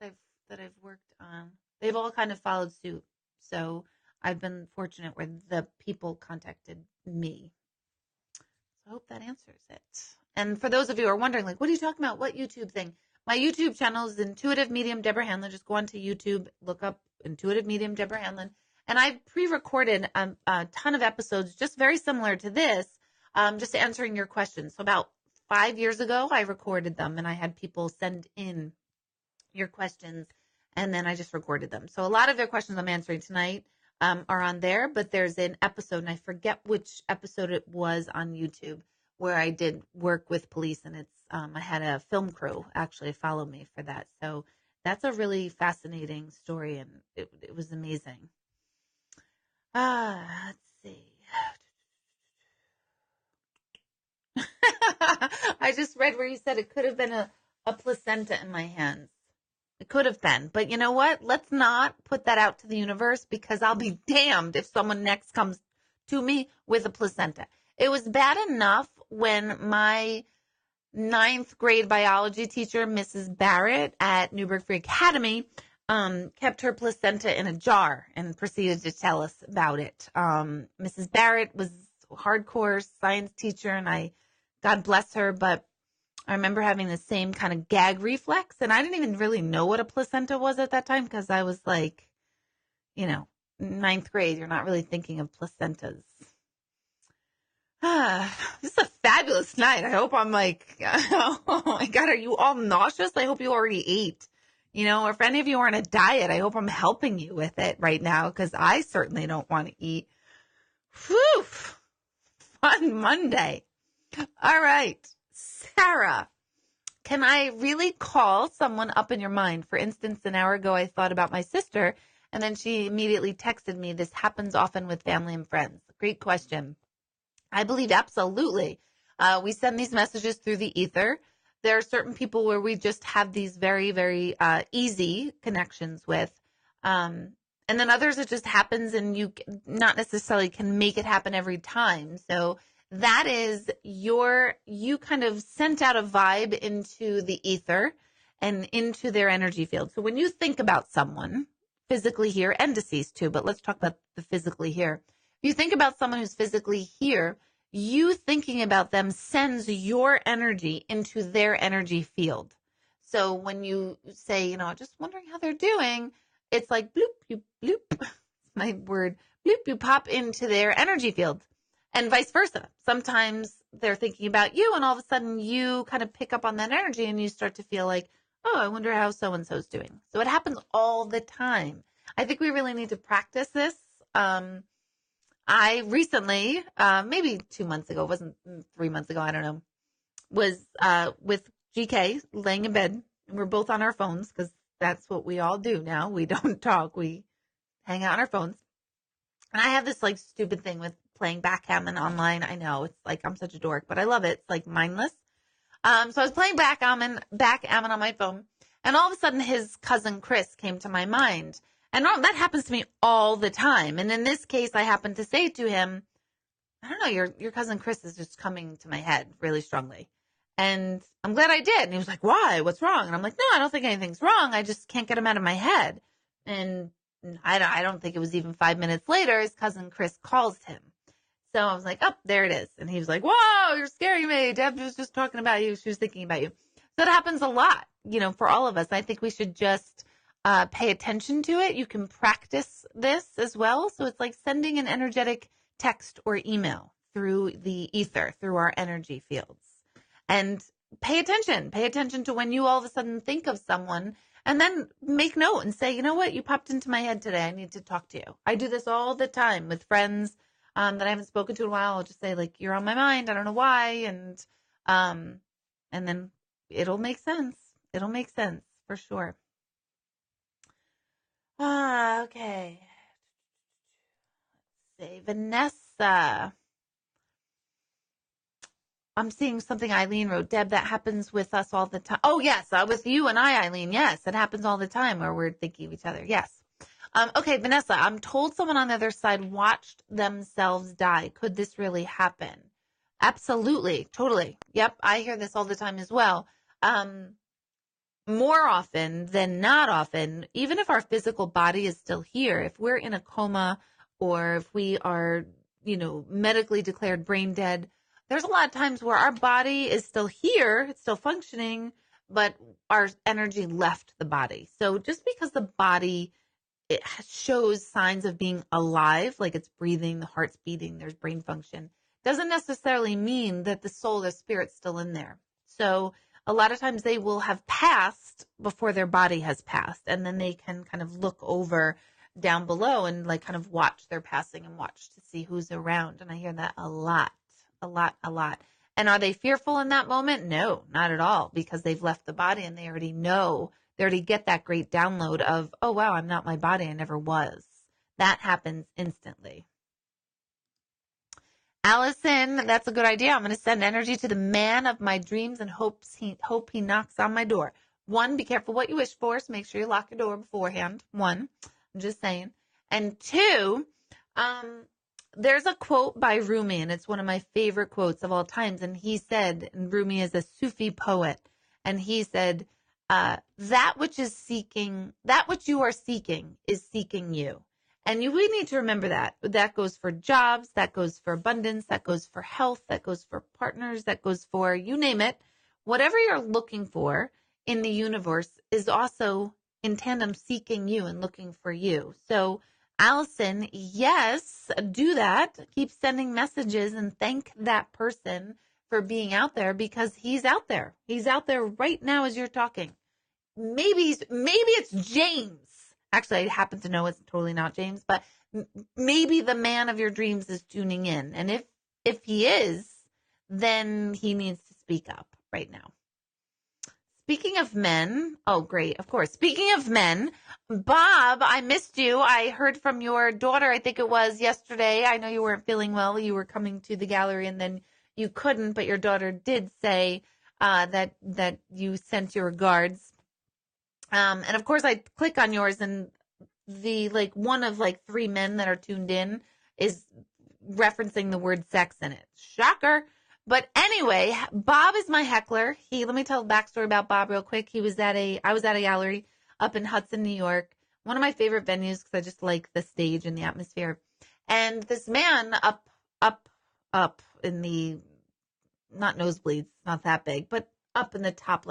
that I've worked on. They've all kind of followed suit. So I've been fortunate where the people contacted me. So I hope that answers it. And for those of you who are wondering, like, what are you talking about? What YouTube thing? My YouTube channel is Intuitive Medium Deborah Hanlon. Just go onto YouTube, look up Intuitive Medium Deborah Hanlon. And I've pre-recorded a ton of episodes just very similar to this, just answering your questions. So about 5 years ago, I recorded them and I had people send in your questions and then I just recorded them. So a lot of their questions I'm answering tonight are on there, but there's an episode, and I forget which episode it was on YouTube, where I did work with police, and it's I had a film crew actually follow me for that. So that's a really fascinating story, and it was amazing. Let's see. I just read where you said it could have been a placenta in my hands. It could have been. But you know what? Let's not put that out to the universe, because I'll be damned if someone next comes to me with a placenta. It was bad enough when my ninth grade biology teacher, Mrs. Barrett at Newburgh Free Academy, kept her placenta in a jar and proceeded to tell us about it. Mrs. Barrett was a hardcore science teacher, and God bless her, but I remember having the same kind of gag reflex, and I didn't even really know what a placenta was at that time, because I was like, ninth grade. You're not really thinking of placentas. This is a fabulous night. I hope I'm like, oh my God, are you all nauseous? I hope you already ate. Or if any of you are on a diet, I hope I'm helping you with it right now, because I certainly don't want to eat. Whew. Fun Monday. All right. Sarah, can I really call someone up in your mind? For instance, an hour ago, I thought about my sister, and then she immediately texted me. This happens often with family and friends. Great question. I believe absolutely. We send these messages through the ether. There are certain people where we just have these very, very easy connections with. And then others, it just happens, and you not necessarily can make it happen every time. So that is you kind of sent out a vibe into the ether and into their energy field. So when you think about someone physically here and deceased too, but let's talk about the physically here. If you think about someone who's physically here, you thinking about them sends your energy into their energy field. So when you say, just wondering how they're doing, it's like bloop, you bloop, my word, bloop, you pop into their energy field, and vice versa. Sometimes they're thinking about you, and all of a sudden you kind of pick up on that energy, and you start to feel like, oh, I wonder how so-and-so's doing. So it happens all the time. I think we really need to practice this. I recently, maybe 2 months ago, it wasn't 3 months ago, I don't know, was with GK laying in bed, and we're both on our phones, because that's what we all do now. We don't talk. We hang out on our phones. And I have this like stupid thing with playing backgammon online. I know it's like I'm such a dork, but I love it. It's like mindless. So I was playing backgammon on my phone, and all of a sudden his cousin Chris came to my mind. And that happens to me all the time. And in this case, I happened to say to him, I don't know, your cousin Chris is just coming to my head really strongly. And I'm glad I did. And he was like, why? What's wrong? And I'm like, no, I don't think anything's wrong. I just can't get him out of my head. And I don't think it was even 5 minutes later, his cousin Chris calls him. So I was like, oh, there it is. And he was like, whoa, you're scaring me. Deb was just talking about you. She was thinking about you. So it happens a lot, for all of us. I think we should just pay attention to it. You can practice this as well. So it's like sending an energetic text or email through the ether, through our energy fields. And pay attention to when you all of a sudden think of someone, and then make note and say, you know what, you popped into my head today. I need to talk to you. I do this all the time with friends that I haven't spoken to in a while. I'll just say, like, you're on my mind. I don't know why. And then it'll make sense. It'll make sense for sure. Okay. Let's see. Vanessa. I'm seeing something Eileen wrote. Deb, that happens with us all the time. Oh, yes. With you and I, Eileen. Yes, it happens all the time where we're thinking of each other. Yes. Okay, Vanessa, I'm told someone on the other side watched themselves die. Could this really happen? Absolutely. Totally. Yep. I hear this all the time as well. More often than not often, even if our physical body is still here, if we're in a coma or if we are, medically declared brain dead, there's a lot of times where our body is still here, it's still functioning, but our energy left the body. So just because the body, it shows signs of being alive, like it's breathing, the heart's beating, there's brain function, doesn't necessarily mean that the soul or spirit's still in there. So a lot of times they will have passed before their body has passed, and then they can kind of look over down below and like kind of watch their passing and watch to see who's around. And I hear that a lot. And are they fearful in that moment? No, not at all, because they've left the body and they already know, they already get that great download of, oh, wow, I'm not my body. I never was. That happens instantly. Alison, that's a good idea. I'm going to send energy to the man of my dreams and hope he knocks on my door. One, be careful what you wish for, so make sure you lock your door beforehand. One, I'm just saying. And two, there's a quote by Rumi, and it's one of my favorite quotes of all times. And he said, and Rumi is a Sufi poet, and he said, that which you are seeking is seeking you. And we need to remember that. That goes for jobs, that goes for abundance, that goes for health, that goes for partners, that goes for, you name it. Whatever you're looking for in the universe is also in tandem seeking you and looking for you. So Alison, yes, do that. Keep sending messages and thank that person for being out there, because he's out there. He's out there right now as you're talking. Maybe it's James. Actually, I happen to know it's totally not James, but maybe the man of your dreams is tuning in. And if he is, then he needs to speak up right now. Speaking of men, oh, great, of course. Speaking of men, Bob, I missed you. I heard from your daughter, I think it was yesterday. I know you weren't feeling well. You were coming to the gallery and then you couldn't, but your daughter did say that you sent your regards. And of course, I click on yours, and the one of three men that are tuned in is referencing the word sex in it. Shocker. But anyway, Bob is my heckler. Let me tell the backstory about Bob real quick. I was at a gallery up in Hudson, New York. One of my favorite venues because I just like the stage and the atmosphere. And this man up in the, not nosebleeds, not that big, but up in the top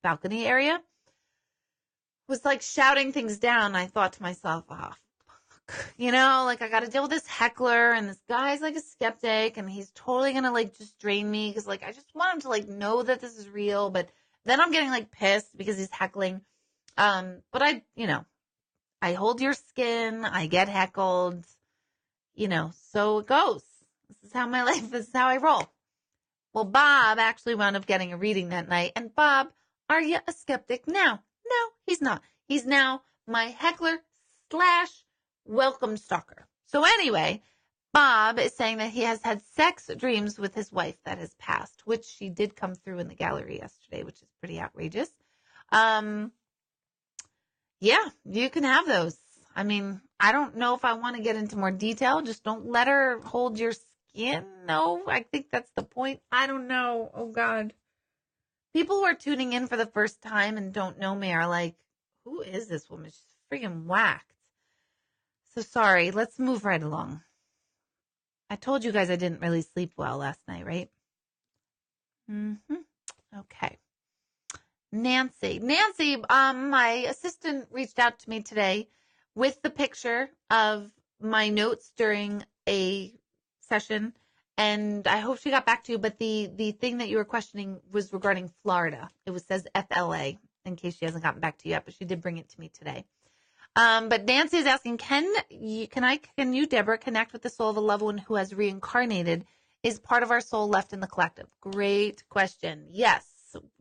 balcony area, was shouting things down. I thought to myself, oh, fuck. I got to deal with this heckler, and this guy's a skeptic, and he's totally going to just drain me because I just want him to know that this is real. But then I'm getting pissed because he's heckling. But I hold your skin. I get heckled, so it goes. This is how my life, this is how I roll. Well, Bob actually wound up getting a reading that night. And Bob, are you a skeptic now? No, he's not. He's now my heckler / welcome stalker. So anyway, Bob is saying that he has had sex dreams with his wife that has passed, which she did come through in the gallery yesterday, which is pretty outrageous. Yeah, you can have those. I mean, I don't know if I want to get into more detail. Just don't let her hold your skin. No, I think that's the point. I don't know. Oh, God. People who are tuning in for the first time and don't know me are like, who is this woman? She's freaking whacked. So sorry. Let's move right along. I told you guys I didn't really sleep well last night, right? Okay. Nancy, my assistant reached out to me today with the picture of my notes during a session. And I hope she got back to you, but the thing that you were questioning was regarding Florida. It says FLA, in case she hasn't gotten back to you yet, but she did bring it to me today. But Nancy is asking, can you, Deborah, connect with the soul of a loved one who has reincarnated? Is part of our soul left in the collective? Great question. Yes,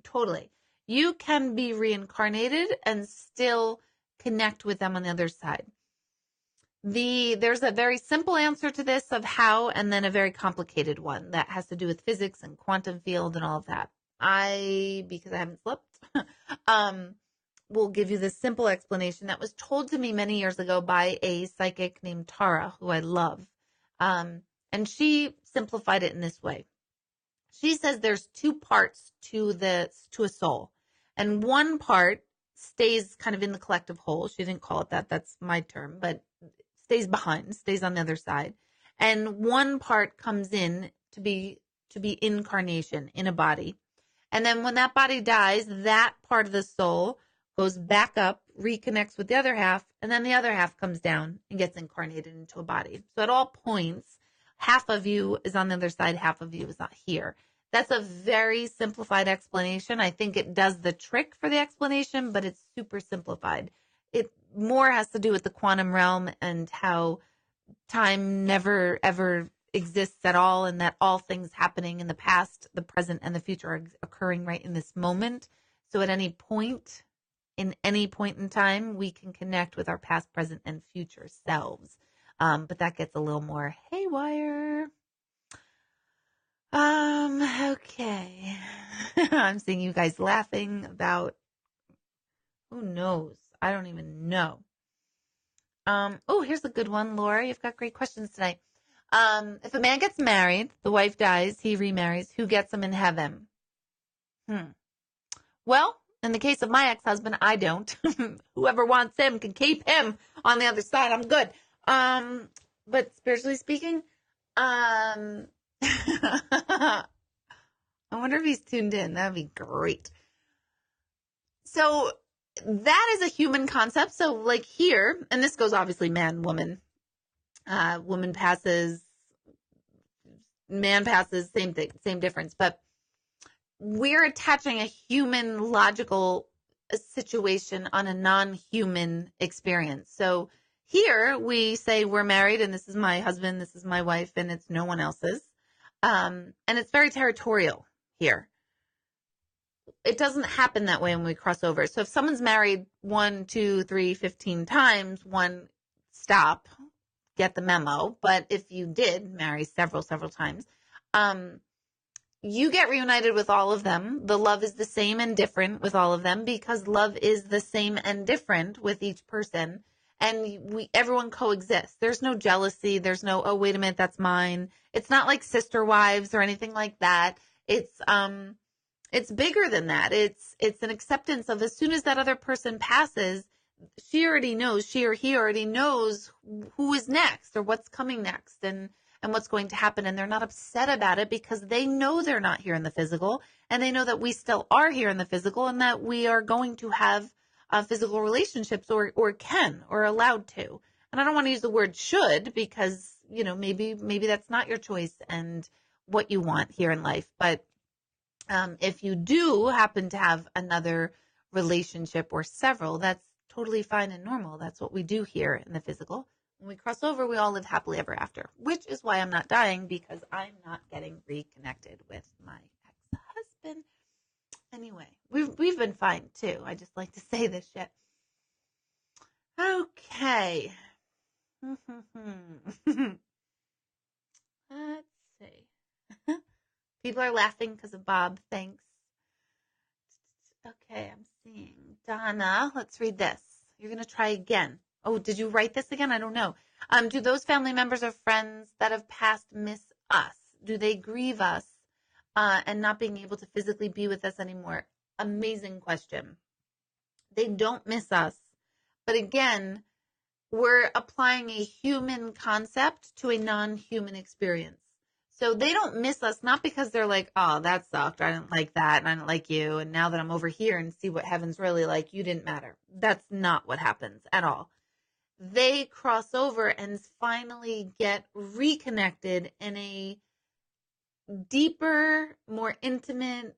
totally. You can be reincarnated and still connect with them on the other side. There's a very simple answer to this of how, and then a very complicated one that has to do with physics and quantum field and all of that. Because I haven't slept, will give you this simple explanation that was told to me many years ago by a psychic named Tara, who I love. And she simplified it in this way. She says there's two parts to a soul, and one part stays kind of in the collective whole. She didn't call it that. That's my term, but stays on the other side. And one part comes in to be incarnation in a body. And then when that body dies, that part of the soul goes back up, reconnects with the other half, and then the other half comes down and gets incarnated into a body. So at all points, half of you is on the other side, half of you is not here. That's a very simplified explanation. I think it does the trick for the explanation, but it's super simplified. It more has to do with the quantum realm and how time never, ever exists at all, and that all things happening in the past, the present, and the future are occurring right in this moment. So at any point in time, we can connect with our past, present, and future selves. But that gets a little more haywire. Okay. I'm seeing you guys laughing about Who knows? I don't even know. Oh, here's a good one, Laurie. You've got great questions tonight. If a man gets married, the wife dies, he remarries, who gets him in heaven? Well, in the case of my ex-husband, I don't. Whoever wants him can keep him on the other side. I'm good. But spiritually speaking, I wonder if he's tuned in. That'd be great. So that is a human concept. So like here, and this goes obviously man, woman, woman passes, man passes, same thing, same difference. But we're attaching a human logical situation on a non-human experience. So here we say we're married and this is my husband, this is my wife, and it's no one else's. And it's very territorial here. It doesn't happen that way when we cross over. So if someone's married 1, 2, 3, 15 times, one, stop, get the memo. But if you did marry several times, you get reunited with all of them. The love is the same and different with all of them because love is the same and different with each person. And everyone coexists. There's no jealousy. There's no, oh, wait a minute, that's mine. It's not like sister wives or anything like that. It's bigger than that. It's an acceptance of as soon as that other person passes, she or he already knows who is next or what's coming next and what's going to happen. And they're not upset about it because they know they're not here in the physical and they know that we still are here in the physical and that we are going to have physical relationships or can or allowed to. And I don't want to use the word should because, maybe that's not your choice and what you want here in life. But if you do happen to have another relationship or several, that's totally fine and normal. That's what we do here in the physical. When we cross over, we all live happily ever after, which is why I'm not dying because I'm not getting reconnected with my ex-husband. Anyway, we've been fine too. I just like to say this shit. Okay. Let's see. People are laughing because of Bob. Thanks. Okay, I'm seeing Donna. Let's read this. You're going to try again. Oh, did you write this again? I don't know. Do those family members or friends that have passed miss us? Do they grieve us and not being able to physically be with us anymore? Amazing question. They don't miss us. But again, we're applying a human concept to a non-human experience. So they don't miss us, not because they're like, oh, that sucked. I didn't like that. And I didn't like you. And now that I'm over here and see what heaven's really like, you didn't matter. That's not what happens at all. They cross over and finally get reconnected in a deeper, more intimate,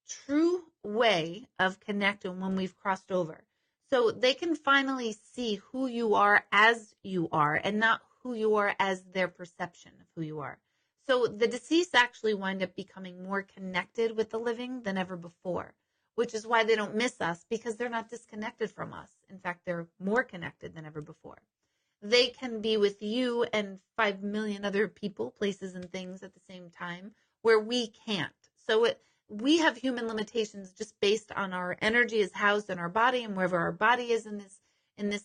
true way of connecting when we've crossed over. So they can finally see who you are as you are and not who you are as their perception of who you are. So the deceased actually wind up becoming more connected with the living than ever before, which is why they don't miss us because they're not disconnected from us. In fact, they're more connected than ever before. They can be with you and 5 million other people, places, and things at the same time where we can't. So we have human limitations just based on our energy is housed in our body, and wherever our body is in this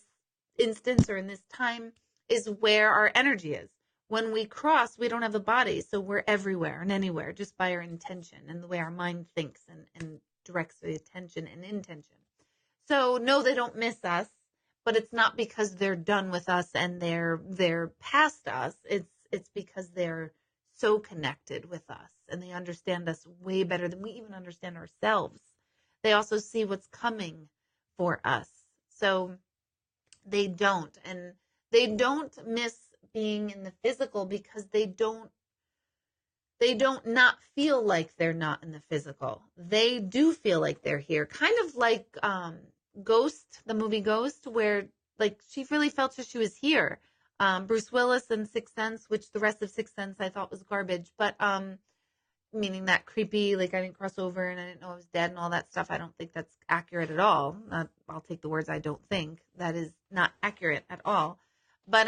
instance or in this time is where our energy is. When we cross, we don't have a body, so we're everywhere and anywhere just by our intention and the way our mind thinks and directs the attention and intention. So no, they don't miss us, but it's not because they're done with us and they're past us. It's because they're so connected with us and they understand us way better than we even understand ourselves. They also see what's coming for us. So they don't miss being in the physical because they don't not feel like they're not in the physical. They do feel like they're here. Kind of like Ghost, the movie Ghost, where like she really felt that she was here. Bruce Willis in Sixth Sense, which the rest of Sixth Sense I thought was garbage, but meaning that creepy, like I didn't cross over and I didn't know I was dead and all that stuff. I don't think that's accurate at all. I'll take the words I don't think. That is not accurate at all. But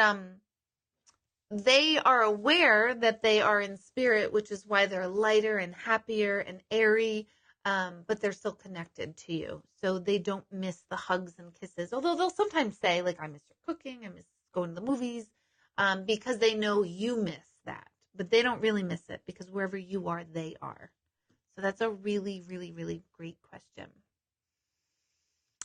they are aware that they are in spirit, which is why they're lighter and happier and airy. but they're still connected to you. So they don't miss the hugs and kisses, although they'll sometimes say, like, I miss your cooking, I miss going to the movies, because they know you miss that. But they don't really miss it because wherever you are, they are. So that's a really, really, really great question.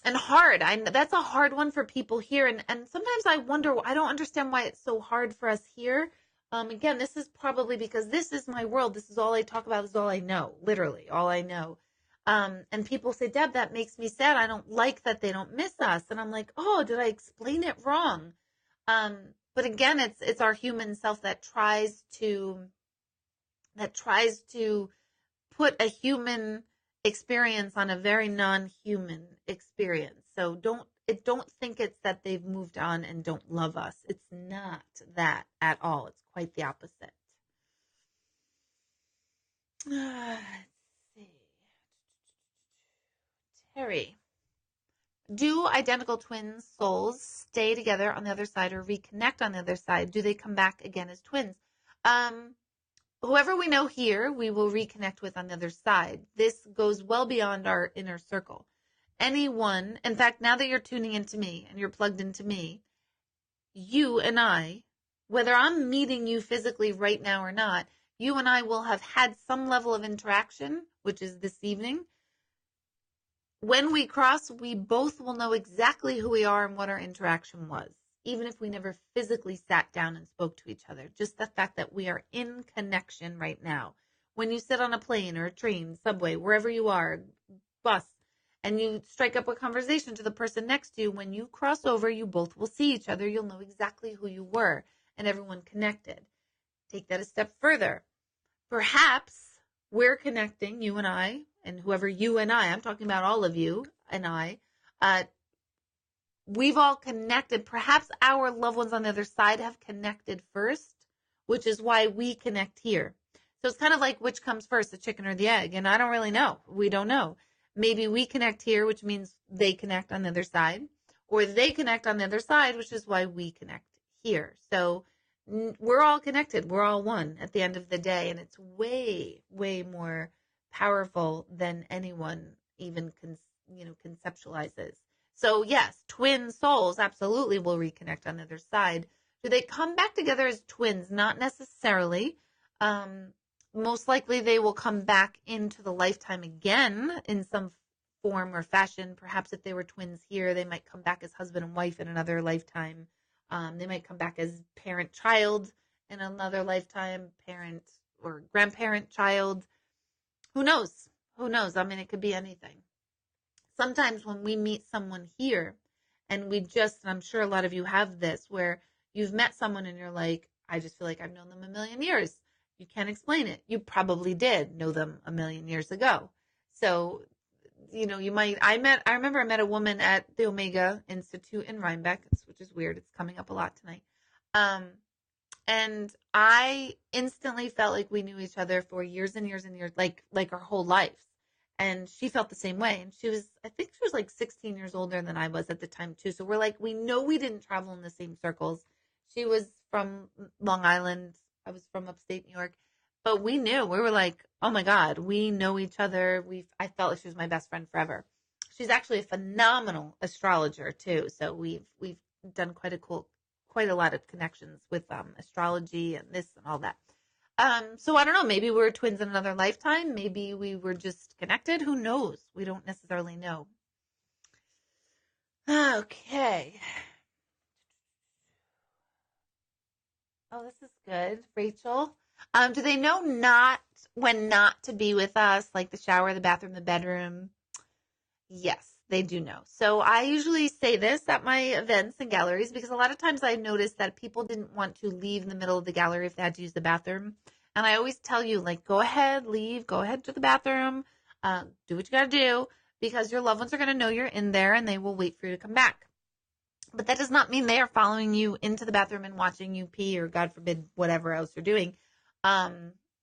And hard. That's a hard one for people here. And sometimes I wonder, I don't understand why it's so hard for us here. Again, this is probably because this is my world. This is all I talk about. This is all I know. Literally, all I know. And people say, Deb, that makes me sad. I don't like that they don't miss us. And I'm like, oh, did I explain it wrong? But again, it's our human self that tries to put a human experience on a very non-human experience. So don't think it's that they've moved on and don't love us. It's not that at all. It's quite the opposite. Let's see. Terry. Do identical twin souls stay together on the other side or reconnect on the other side? Do they come back again as twins? Whoever we know here, we will reconnect with on the other side. This goes well beyond our inner circle. Anyone, in fact, now that you're tuning into me and you're plugged into me, you and I, whether I'm meeting you physically right now or not, you and I will have had some level of interaction, which is this evening. When we cross, we both will know exactly who we are and what our interaction was, even if we never physically sat down and spoke to each other. Just the fact that we are in connection right now. When you sit on a plane or a train, subway, wherever you are, bus, and you strike up a conversation to the person next to you, when you cross over, you both will see each other. You'll know exactly who you were and everyone connected. Take that a step further. Perhaps we're connecting, you and I, and whoever you and I, I'm talking about all of you and I, we've all connected. Perhaps our loved ones on the other side have connected first, which is why we connect here. So it's kind of like which comes first, the chicken or the egg. And I don't really know. We don't know. Maybe we connect here, which means they connect on the other side, or they connect on the other side, which is why we connect here. So we're all connected. We're all one at the end of the day. And it's way, way more powerful than anyone even conceptualizes. So yes, twin souls absolutely will reconnect on the other side. Do they come back together as twins? Not necessarily. Most likely they will come back into the lifetime again in some form or fashion. Perhaps if they were twins here, they might come back as husband and wife in another lifetime. They might come back as parent-child in another lifetime, parent or grandparent-child. Who knows? Who knows? I mean, it could be anything. Sometimes when we meet someone here and I'm sure a lot of you have this, where you've met someone and you're like, I just feel like I've known them a million years. You can't explain it. You probably did know them a million years ago. So, I remember I met a woman at the Omega Institute in Rhinebeck, which is weird. It's coming up a lot tonight. And I instantly felt like we knew each other for years and years and years, like our whole lives. And she felt the same way. And I think she was like 16 years older than I was at the time too. So we're like, we know we didn't travel in the same circles. She was from Long Island. I was from upstate New York. But we were like, oh my God, we know each other. I felt like she was my best friend forever. She's actually a phenomenal astrologer too. So we've done quite a lot of connections with astrology and this and all that. So I don't know, maybe we were twins in another lifetime. Maybe we were just connected. Who knows? We don't necessarily know. Okay. Oh, this is good. Rachel. Do they know when not to be with us, like the shower, the bathroom, the bedroom? Yes, they do know. So I usually say this at my events and galleries because a lot of times I noticed that people didn't want to leave in the middle of the gallery if they had to use the bathroom. And I always tell you, like, go ahead, leave, go ahead to the bathroom, do what you got to do, because your loved ones are going to know you're in there and they will wait for you to come back. But that does not mean they are following you into the bathroom and watching you pee or, God forbid, whatever else you're doing.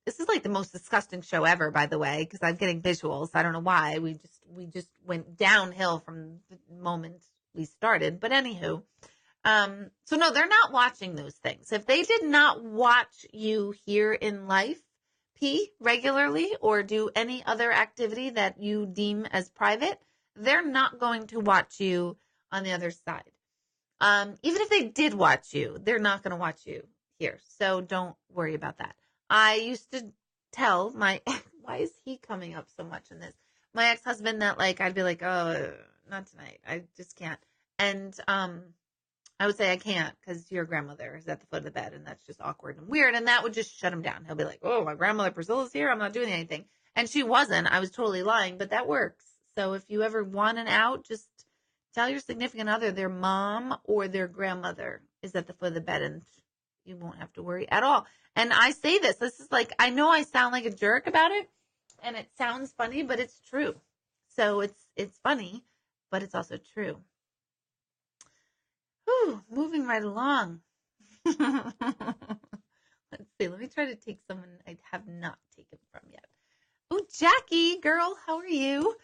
This is like the most disgusting show ever, by the way, because I'm getting visuals. I don't know why. We just went downhill from the moment we started. But anywho, so no, they're not watching those things. If they did not watch you here in life, pee regularly or do any other activity that you deem as private, they're not going to watch you on the other side. Even if they did watch you, they're not going to watch you here. So don't worry about that. I used to tell my, why is he coming up so much in this? My ex-husband that like, I'd be like, oh, not tonight. I just can't. And, I would say I can't because your grandmother is at the foot of the bed and that's just awkward and weird. And that would just shut him down. He'll be like, oh, my grandmother Priscilla's here. I'm not doing anything. And she wasn't. I was totally lying, but that works. So if you ever want an out, just tell your significant other their mom or their grandmother is at the foot of the bed and you won't have to worry at all. And I say this is like, I know I sound like a jerk about it and it sounds funny, but it's true. So it's funny, but it's also true. Whew, moving right along. Let's see. Let me try to take someone I have not taken from yet. Oh, Jackie, girl, how are you?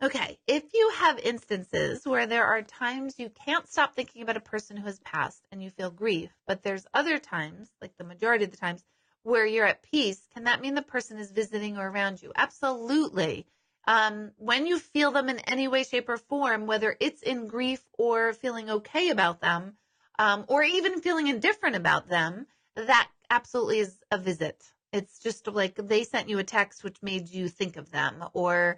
Okay. If you have instances where there are times you can't stop thinking about a person who has passed and you feel grief, but there's other times, like the majority of the times, where you're at peace, can that mean the person is visiting or around you? Absolutely. When you feel them in any way, shape, or form, whether it's in grief or feeling okay about them, or even feeling indifferent about them, that absolutely is a visit. It's just like they sent you a text which made you think of them, or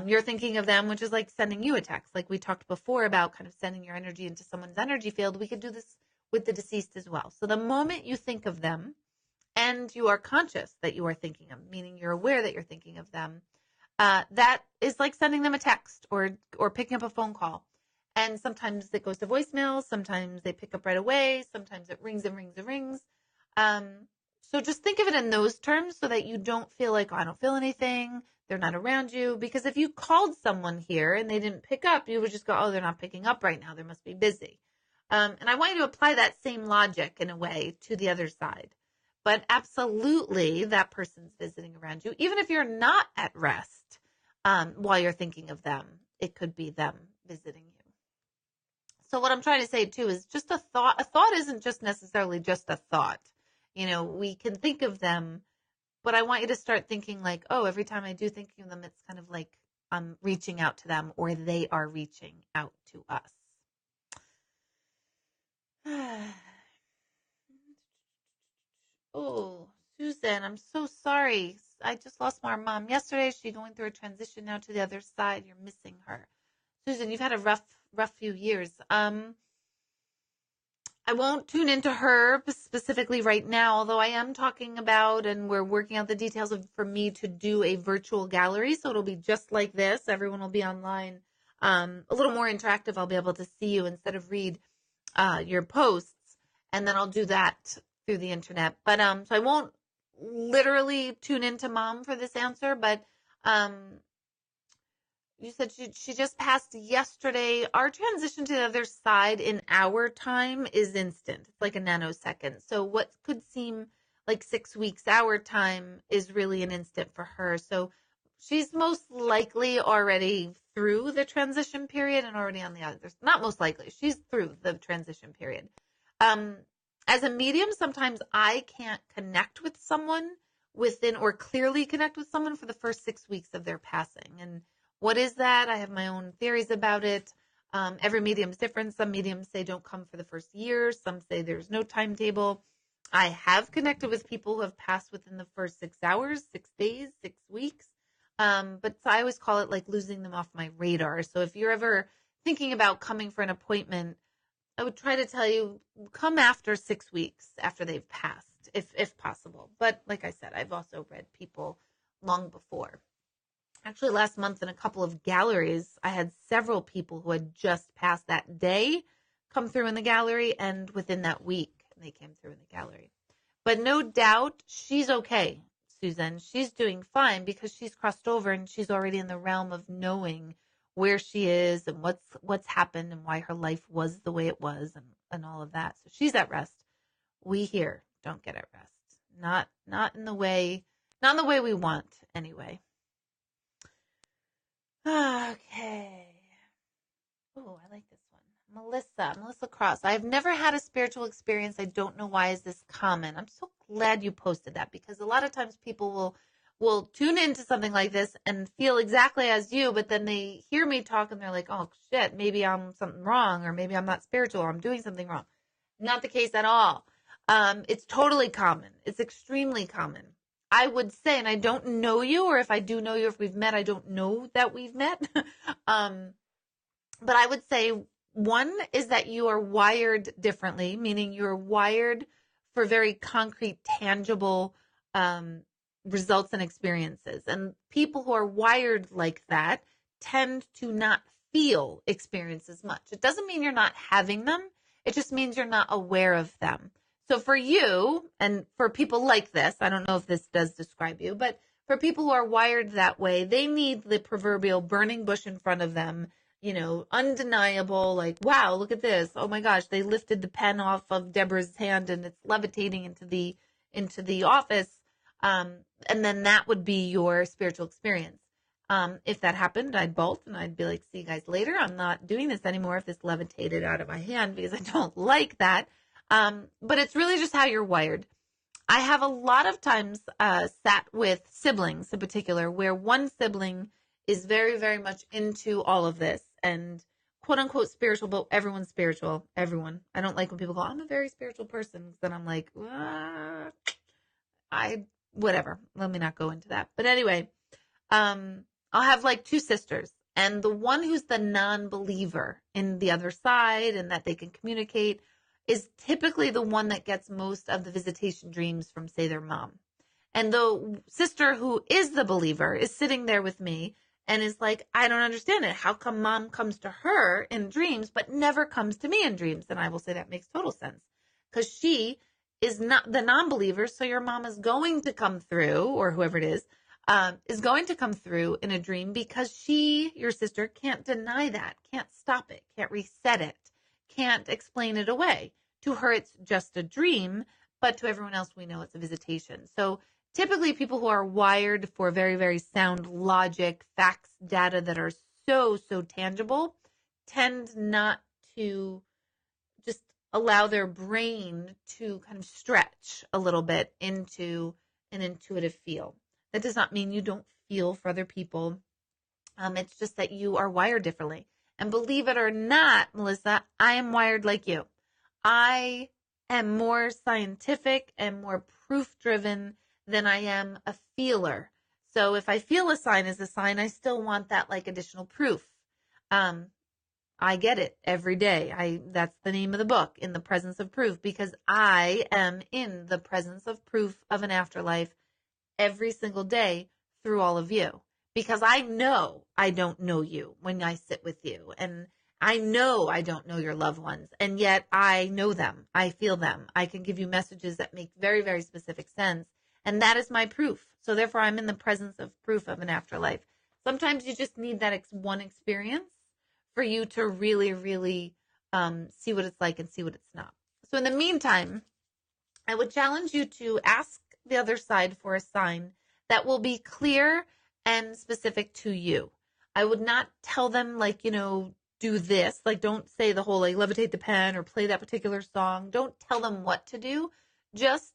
you're thinking of them, which is like sending you a text. Like we talked before about kind of sending your energy into someone's energy field. We could do this with the deceased as well. So the moment you think of them and you are conscious that you are thinking of, meaning you're aware that you're thinking of them, that is like sending them a text or picking up a phone call. And sometimes it goes to voicemail. Sometimes they pick up right away. Sometimes it rings and rings and rings. So just think of it in those terms so that you don't feel like, oh, I don't feel anything. They're not around you. Because if you called someone here and they didn't pick up, you would just go, oh, they're not picking up right now. They must be busy. And I want you to apply that same logic in a way to the other side. But absolutely, that person's visiting around you. Even if you're not at rest while you're thinking of them, it could be them visiting you. So what I'm trying to say, too, is just a thought. A thought isn't just necessarily just a thought. You know, we can think of them, but I want you to start thinking like, oh, every time I do think of them, it's kind of like I'm reaching out to them or they are reaching out to us. Oh, Susan, I'm so sorry. I just lost my mom yesterday. She's going through a transition now to the other side. You're missing her. Susan, you've had a rough few years. I won't tune into her specifically right now, although I am talking about, and we're working out the details for me to do a virtual gallery. So it'll be just like this. Everyone will be online, a little more interactive. I'll be able to see you instead of read your posts. And then I'll do that through the internet. But so I won't literally tune into mom for this answer, but you said she just passed yesterday. Our transition to the other side in our time is instant. It's like a nanosecond. So what could seem like 6 weeks our time is really an instant for her. So she's most likely already through the transition period and already on the other. Not most likely. She's through the transition period. As a medium, sometimes I can't connect with someone or clearly connect with someone for the first 6 weeks of their passing. And what is that? I have my own theories about it. Every medium is different. Some mediums say don't come for the first year. Some say there's no timetable. I have connected with people who have passed within the first 6 hours, 6 days, 6 weeks. But I always call it like losing them off my radar. So if you're ever thinking about coming for an appointment, I would try to tell you, come after 6 weeks after they've passed, if possible. But like I said, I've also read people long before. Actually, last month in a couple of galleries, I had several people who had just passed that day come through in the gallery, and within that week, they came through in the gallery. But no doubt, she's okay, Susan. She's doing fine because she's crossed over and she's already in the realm of knowing where she is and what's happened and why her life was the way it was and all of that. So she's at rest. We here don't get at rest. Not in the way we want anyway. Okay. Oh, I like this one. Melissa Cross. I've never had a spiritual experience. I don't know why is this common. I'm so glad you posted that, because a lot of times people will tune into something like this and feel exactly as you, but then they hear me talk and they're like, oh shit, maybe I'm something wrong, or maybe I'm not spiritual, or I'm doing something wrong. Not the case at all. It's totally common. It's extremely common. I would say, and I don't know you, or if I do know you, if we've met, I don't know that we've met. But I would say one is that you are wired differently, meaning you're wired for very concrete, tangible results and experiences. And people who are wired like that tend to not feel experiences much. It doesn't mean you're not having them. It just means you're not aware of them. So for you, and for people like this, I don't know if this does describe you, but for people who are wired that way, they need the proverbial burning bush in front of them, undeniable, like, wow, look at this. Oh my gosh, they lifted the pen off of Deborah's hand and it's levitating into the office. And then that would be your spiritual experience. If that happened, I'd bolt and I'd be like, see you guys later. I'm not doing this anymore if this levitated out of my hand, because I don't like that. But it's really just how you're wired. I have a lot of times sat with siblings in particular, where one sibling is very, very much into all of this and quote unquote spiritual, but everyone's spiritual. Everyone. I don't like when people go, I'm a very spiritual person. Because then I'm like, whatever. Let me not go into that. But anyway, I'll have like two sisters, and the one who's the non-believer in the other side and that they can communicate is typically the one that gets most of the visitation dreams from, say, their mom. And the sister who is the believer is sitting there with me and is like, I don't understand it. How come mom comes to her in dreams but never comes to me in dreams? And I will say that makes total sense, because she is not the non-believer. So your mom is going to come through, or whoever it is going to come through in a dream, because your sister, can't deny that, can't stop it, can't reset it, can't explain it away. To her, it's just a dream, but to everyone else, we know it's a visitation. So typically people who are wired for very, very sound logic, facts, data that are so, so tangible tend not to just allow their brain to kind of stretch a little bit into an intuitive feel. That does not mean you don't feel for other people. It's just that you are wired differently. And believe it or not, Melissa, I am wired like you. I am more scientific and more proof-driven than I am a feeler. So if I feel a sign as a sign, I still want that like additional proof. I get it every day. That's the name of the book, In the Presence of Proof, because I am in the presence of proof of an afterlife every single day through all of you. Because I know I don't know you when I sit with you, and I know I don't know your loved ones, and yet I know them. I feel them. I can give you messages that make very, very specific sense, and that is my proof. So therefore, I'm in the presence of proof of an afterlife. Sometimes you just need that one experience for you to really, really see what it's like and see what it's not. So in the meantime, I would challenge you to ask the other side for a sign that will be clear and specific to you. I would not tell them, like, do this. Like, don't say the whole, like, levitate the pen or play that particular song. Don't tell them what to do. Just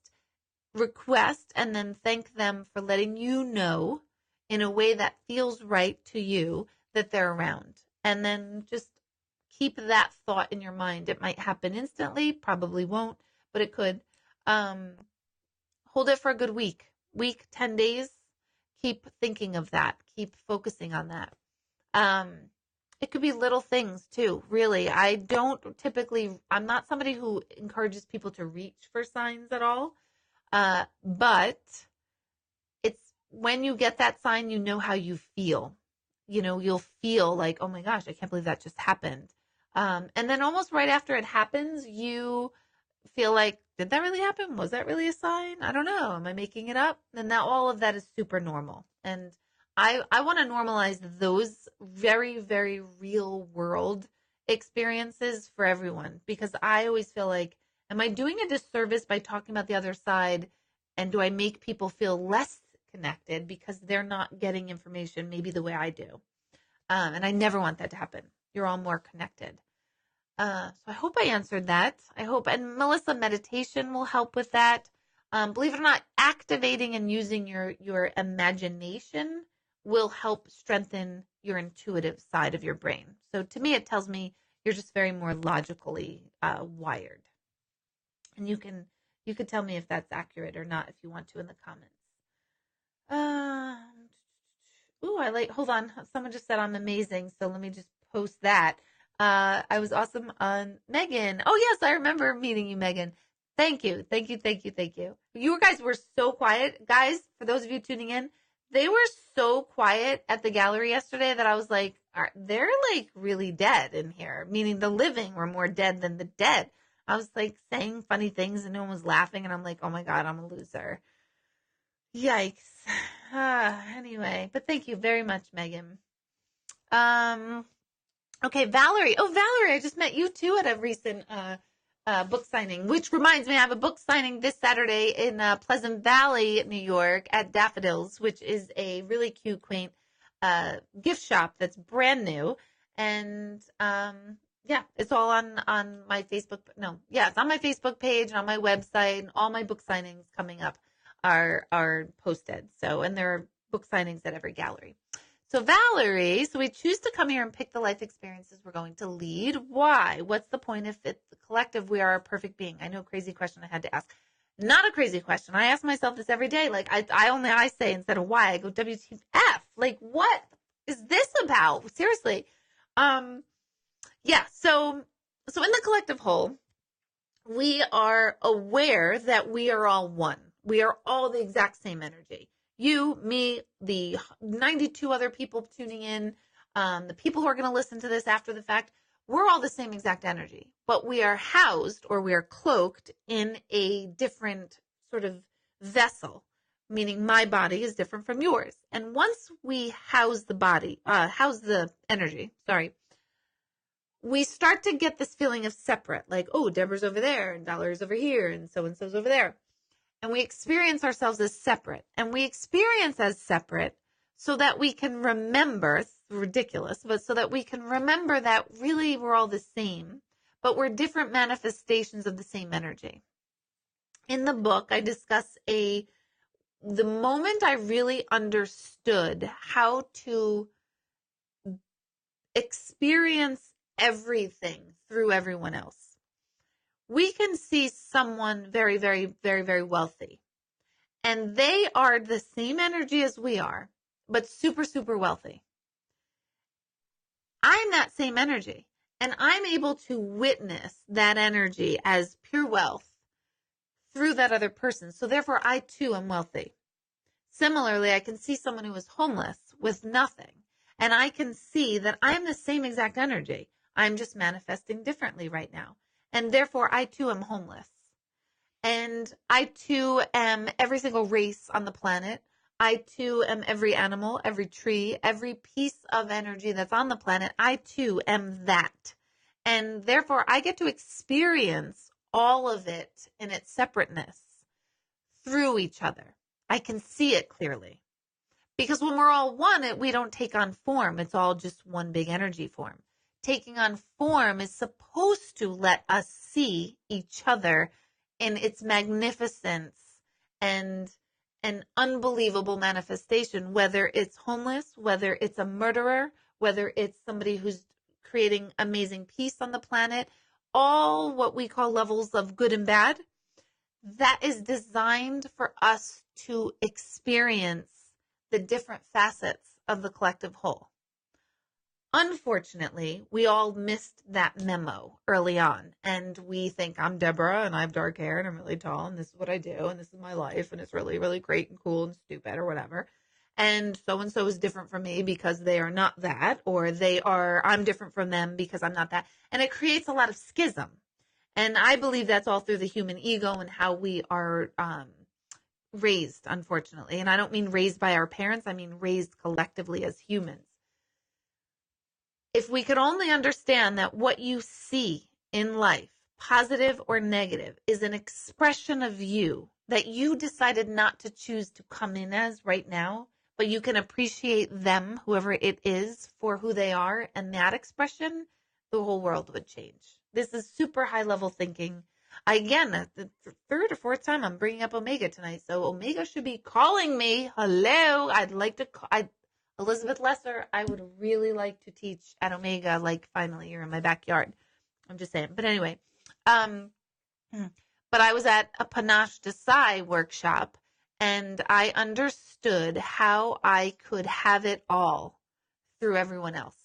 request and then thank them for letting you know in a way that feels right to you that they're around. And then just keep that thought in your mind. It might happen instantly, probably won't, but it could. Hold it for a good week, 10 days. Keep thinking of that. Keep focusing on that. It could be little things too, really. I'm not somebody who encourages people to reach for signs at all. But it's when you get that sign, you know how you feel. You'll feel like, oh my gosh, I can't believe that just happened. And then almost right after it happens, you feel like, did that really happen? Was that really a sign? I don't know. Am I making it up? And now all of that is super normal. And I want to normalize those very, very real world experiences for everyone, because I always feel like, am I doing a disservice by talking about the other side? And do I make people feel less connected because they're not getting information maybe the way I do? And I never want that to happen. You're all more connected. So I hope I answered that. I hope. And Melissa, meditation will help with that. believe it or not, activating and using your imagination will help strengthen your intuitive side of your brain. So to me, it tells me you're just very more logically wired. And you could tell me if that's accurate or not if you want to in the comments. Hold on. Someone just said I'm amazing. So let me just post that. I was awesome on Megan. Oh, yes, I remember meeting you, Megan. Thank you. Thank you. Thank you. Thank you. You guys were so quiet. Guys, for those of you tuning in, they were so quiet at the gallery yesterday that I was like, they're like really dead in here, meaning the living were more dead than the dead. I was like saying funny things and no one was laughing. And I'm like, oh my God, I'm a loser. Yikes. Anyway, but thank you very much, Megan. Okay, Valerie. Oh, Valerie, I just met you too at a recent book signing, which reminds me, I have a book signing this Saturday in Pleasant Valley, New York at Daffodils, which is a really cute, quaint gift shop that's brand new. And yeah, it's all on my Facebook. No, yeah, it's on my Facebook page and on my website, and all my book signings coming up are posted. So, and there are book signings at every gallery. So Valerie, so we choose to come here and pick the life experiences we're going to lead. Why? What's the point if it's the collective we are a perfect being? I know, crazy question I had to ask. Not a crazy question. I ask myself this every day. Like I say instead of why, I go WTF. Like, what is this about? Seriously. Yeah. So in the collective whole, we are aware that we are all one. We are all the exact same energy. You, me, the 92 other people tuning in, the people who are going to listen to this after the fact, we're all the same exact energy, but we are housed or we are cloaked in a different sort of vessel, meaning my body is different from yours. And once we house the energy, we start to get this feeling of separate, like, oh, Deborah's over there and Valerie's over here and so-and-so's over there. And we experience ourselves as separate. And we experience as separate so that we can remember, it's ridiculous, but so that we can remember that really we're all the same, but we're different manifestations of the same energy. In the book, I discuss the moment I really understood how to experience everything through everyone else. We can see someone very, very, very, very wealthy, and they are the same energy as we are, but super, super wealthy. I'm that same energy, and I'm able to witness that energy as pure wealth through that other person. So therefore, I too am wealthy. Similarly, I can see someone who is homeless with nothing, and I can see that I'm the same exact energy. I'm just manifesting differently right now. And therefore, I too am homeless. And I too am every single race on the planet. I too am every animal, every tree, every piece of energy that's on the planet. I too am that. And therefore, I get to experience all of it in its separateness through each other. I can see it clearly. Because when we're all one, we don't take on form. It's all just one big energy form. Taking on form is supposed to let us see each other in its magnificence and an unbelievable manifestation, whether it's homeless, whether it's a murderer, whether it's somebody who's creating amazing peace on the planet, all what we call levels of good and bad, that is designed for us to experience the different facets of the collective whole. Unfortunately, we all missed that memo early on, and we think I'm Deborah and I have dark hair and I'm really tall and this is what I do and this is my life and it's really, really great and cool and stupid or whatever. And so is different from me because they are not that, or I'm different from them because I'm not that. And it creates a lot of schism. And I believe that's all through the human ego and how we are raised, unfortunately. And I don't mean raised by our parents. I mean raised collectively as humans. If we could only understand that what you see in life, positive or negative, is an expression of you that you decided not to choose to come in as right now, but you can appreciate them, whoever it is, for who they are, and that expression, the whole world would change. This is super high level thinking. Again, the third or fourth time I'm bringing up Omega tonight. So Omega should be calling me. Hello. I'd like to call. Elizabeth Lesser, I would really like to teach at Omega, like finally you're in my backyard. I'm just saying. But anyway, but I was at a Panache Desai workshop, and I understood how I could have it all through everyone else.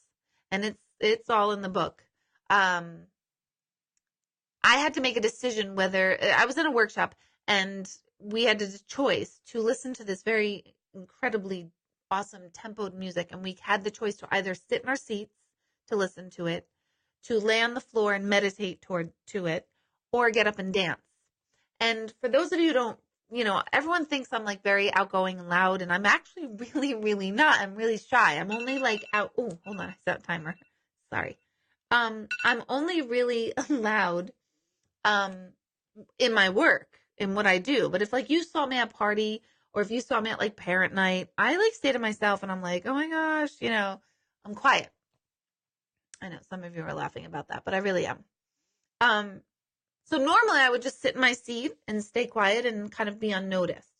And it's all in the book. I had to make a decision whether I was in a workshop, and we had a choice to listen to this very incredibly awesome tempoed music, and we had the choice to either sit in our seats to listen to it, to lay on the floor and meditate to it, or get up and dance. And for those of you who don't, everyone thinks I'm like very outgoing and loud, and I'm actually really, really not. I'm really shy. I'm only like out. Oh, hold on, I set a timer. Sorry. I'm only really loud in my work, in what I do. But if like you saw me at a party, or if you saw me at like parent night, I like stay to myself and I'm like, oh my gosh, I'm quiet. I know some of you are laughing about that, but I really am. So normally I would just sit in my seat and stay quiet and kind of be unnoticed.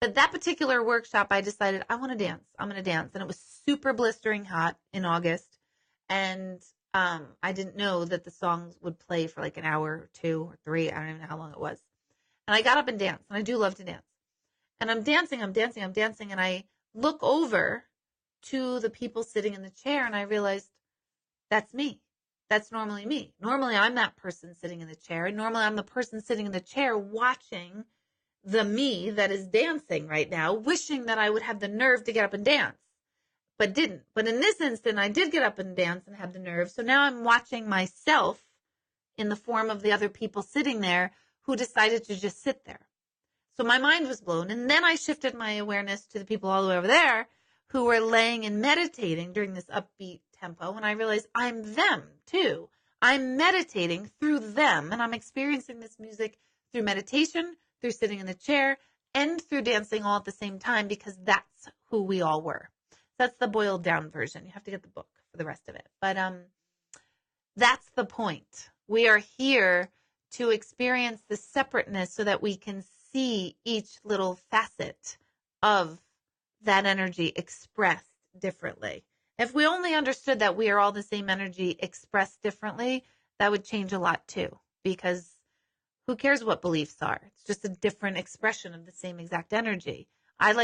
But that particular workshop, I decided I want to dance. I'm going to dance. And it was super blistering hot in August. And I didn't know that the songs would play for like an hour or 2 or 3. I don't even know how long it was. And I got up and danced. And I do love to dance. And I'm dancing. And I look over to the people sitting in the chair, and I realized that's me. That's normally me. Normally I'm that person sitting in the chair. And normally I'm the person sitting in the chair watching the me that is dancing right now, wishing that I would have the nerve to get up and dance, but didn't. But in this instant, I did get up and dance and have the nerve. So now I'm watching myself in the form of the other people sitting there who decided to just sit there. So my mind was blown. And then I shifted my awareness to the people all the way over there who were laying and meditating during this upbeat tempo. And I realized I'm them too. I'm meditating through them. And I'm experiencing this music through meditation, through sitting in the chair, and through dancing all at the same time, because that's who we all were. That's the boiled down version. You have to get the book for the rest of it. But that's the point. We are here to experience the separateness so that we can see each little facet of that energy expressed differently. If we only understood that we are all the same energy expressed differently, that would change a lot too, because who cares what beliefs are? It's just a different expression of the same exact energy. I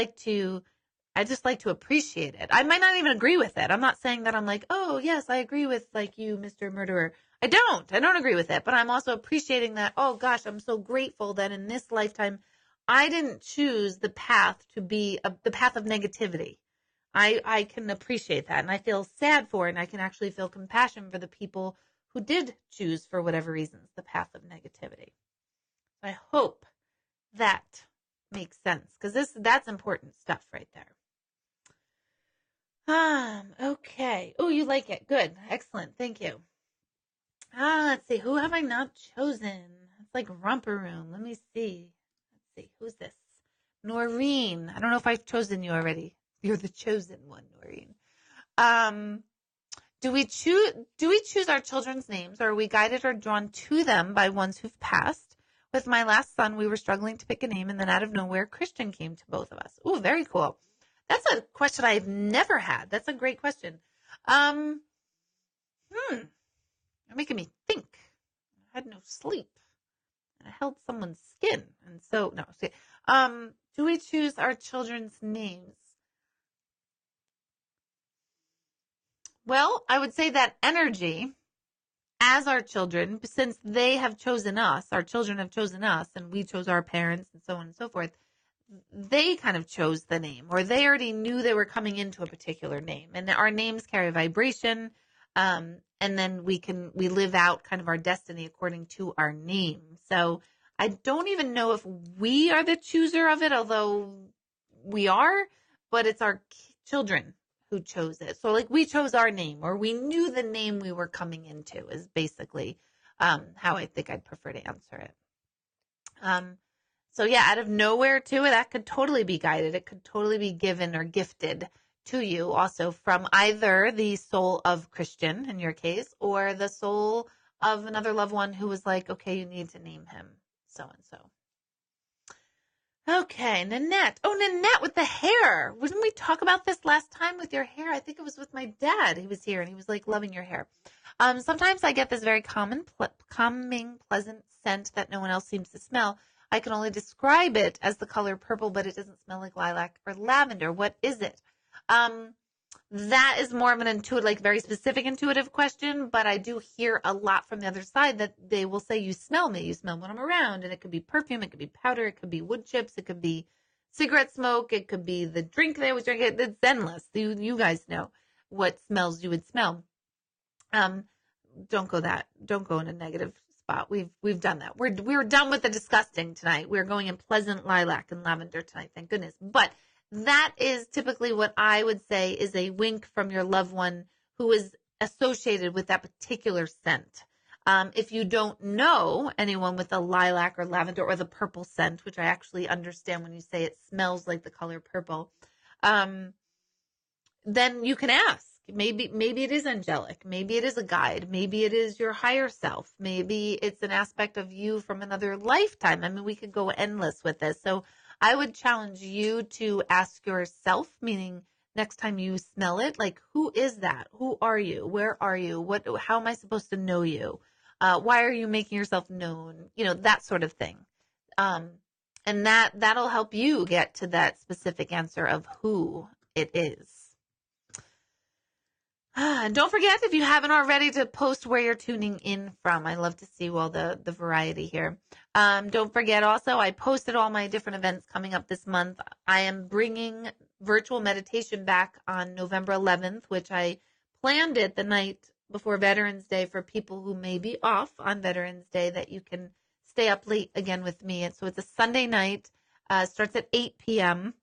just like to appreciate it. I might not even agree with it. I'm not saying that I'm like, oh yes, I agree with like you, Mr. Murderer. I don't agree with it, but I'm also appreciating that, oh gosh, I'm so grateful that in this lifetime, I didn't choose the path to be the path of negativity. I can appreciate that, and I feel sad for it, and I can actually feel compassion for the people who did choose, for whatever reasons, the path of negativity. I hope that makes sense, because that's important stuff right there. Okay. Oh, you like it. Good. Excellent. Thank you. Let's see. Who have I not chosen? It's like romper room. Let me see. Let's see. Who's this? Noreen. I don't know if I've chosen you already. You're the chosen one, Noreen. Do we choose our children's names, or are we guided or drawn to them by ones who've passed? With my last son, we were struggling to pick a name, and then out of nowhere, Christian came to both of us. Oh, very cool. That's a question I've never had. That's a great question. You're making me think. I had no sleep. I held someone's skin, and so no. Do we choose our children's names? Well, I would say that energy, as our children, since they have chosen us, our children have chosen us, and we chose our parents, and so on and so forth, they kind of chose the name, or they already knew they were coming into a particular name. And our names carry vibration, and then we live out kind of our destiny according to our name. So I don't even know if we are the chooser of it, although we are, but it's our children who chose it. So like we chose our name, or we knew the name we were coming into, is basically how I think I'd prefer to answer it. So yeah, out of nowhere too, that could totally be guided. It could totally be given or gifted to you also from either the soul of Christian in your case, or the soul of another loved one who was like, okay, you need to name him so-and-so. Okay, Nanette. Oh, Nanette with the hair. Didn't we talk about this last time with your hair? I think it was with my dad. He was here and he was like loving your hair. Sometimes I get this very calming, pleasant scent that no one else seems to smell. I can only describe it as the color purple, but it doesn't smell like lilac or lavender. What is it? That is more of an intuitive, like very specific intuitive question, but I do hear a lot from the other side that they will say, you smell me, you smell when I'm around, and it could be perfume, it could be powder, it could be wood chips, it could be cigarette smoke, it could be the drink they always drink. It's endless. You guys know what smells you would smell. Don't go in a negative spot. We've done that. We're done with the disgusting tonight. We're going in pleasant lilac and lavender tonight, thank goodness. But that is typically what I would say is a wink from your loved one who is associated with that particular scent. If you don't know anyone with a lilac or lavender or the purple scent, which I actually understand when you say it smells like the color purple, then you can ask. Maybe it is angelic. Maybe it is a guide. Maybe it is your higher self. Maybe it's an aspect of you from another lifetime. I mean, we could go endless with this. So I would challenge you to ask yourself, meaning next time you smell it, like, who is that? Who are you? Where are you? How am I supposed to know you? Why are you making yourself known? That sort of thing. And that'll help you get to that specific answer of who it is. And don't forget, if you haven't already, to post where you're tuning in from. I love to see all the variety here. Don't forget also, I posted all my different events coming up this month. I am bringing virtual meditation back on November 11th, which I planned it the night before Veterans Day for people who may be off on Veterans Day, that you can stay up late again with me. And so it's a Sunday night, starts at 8 p.m.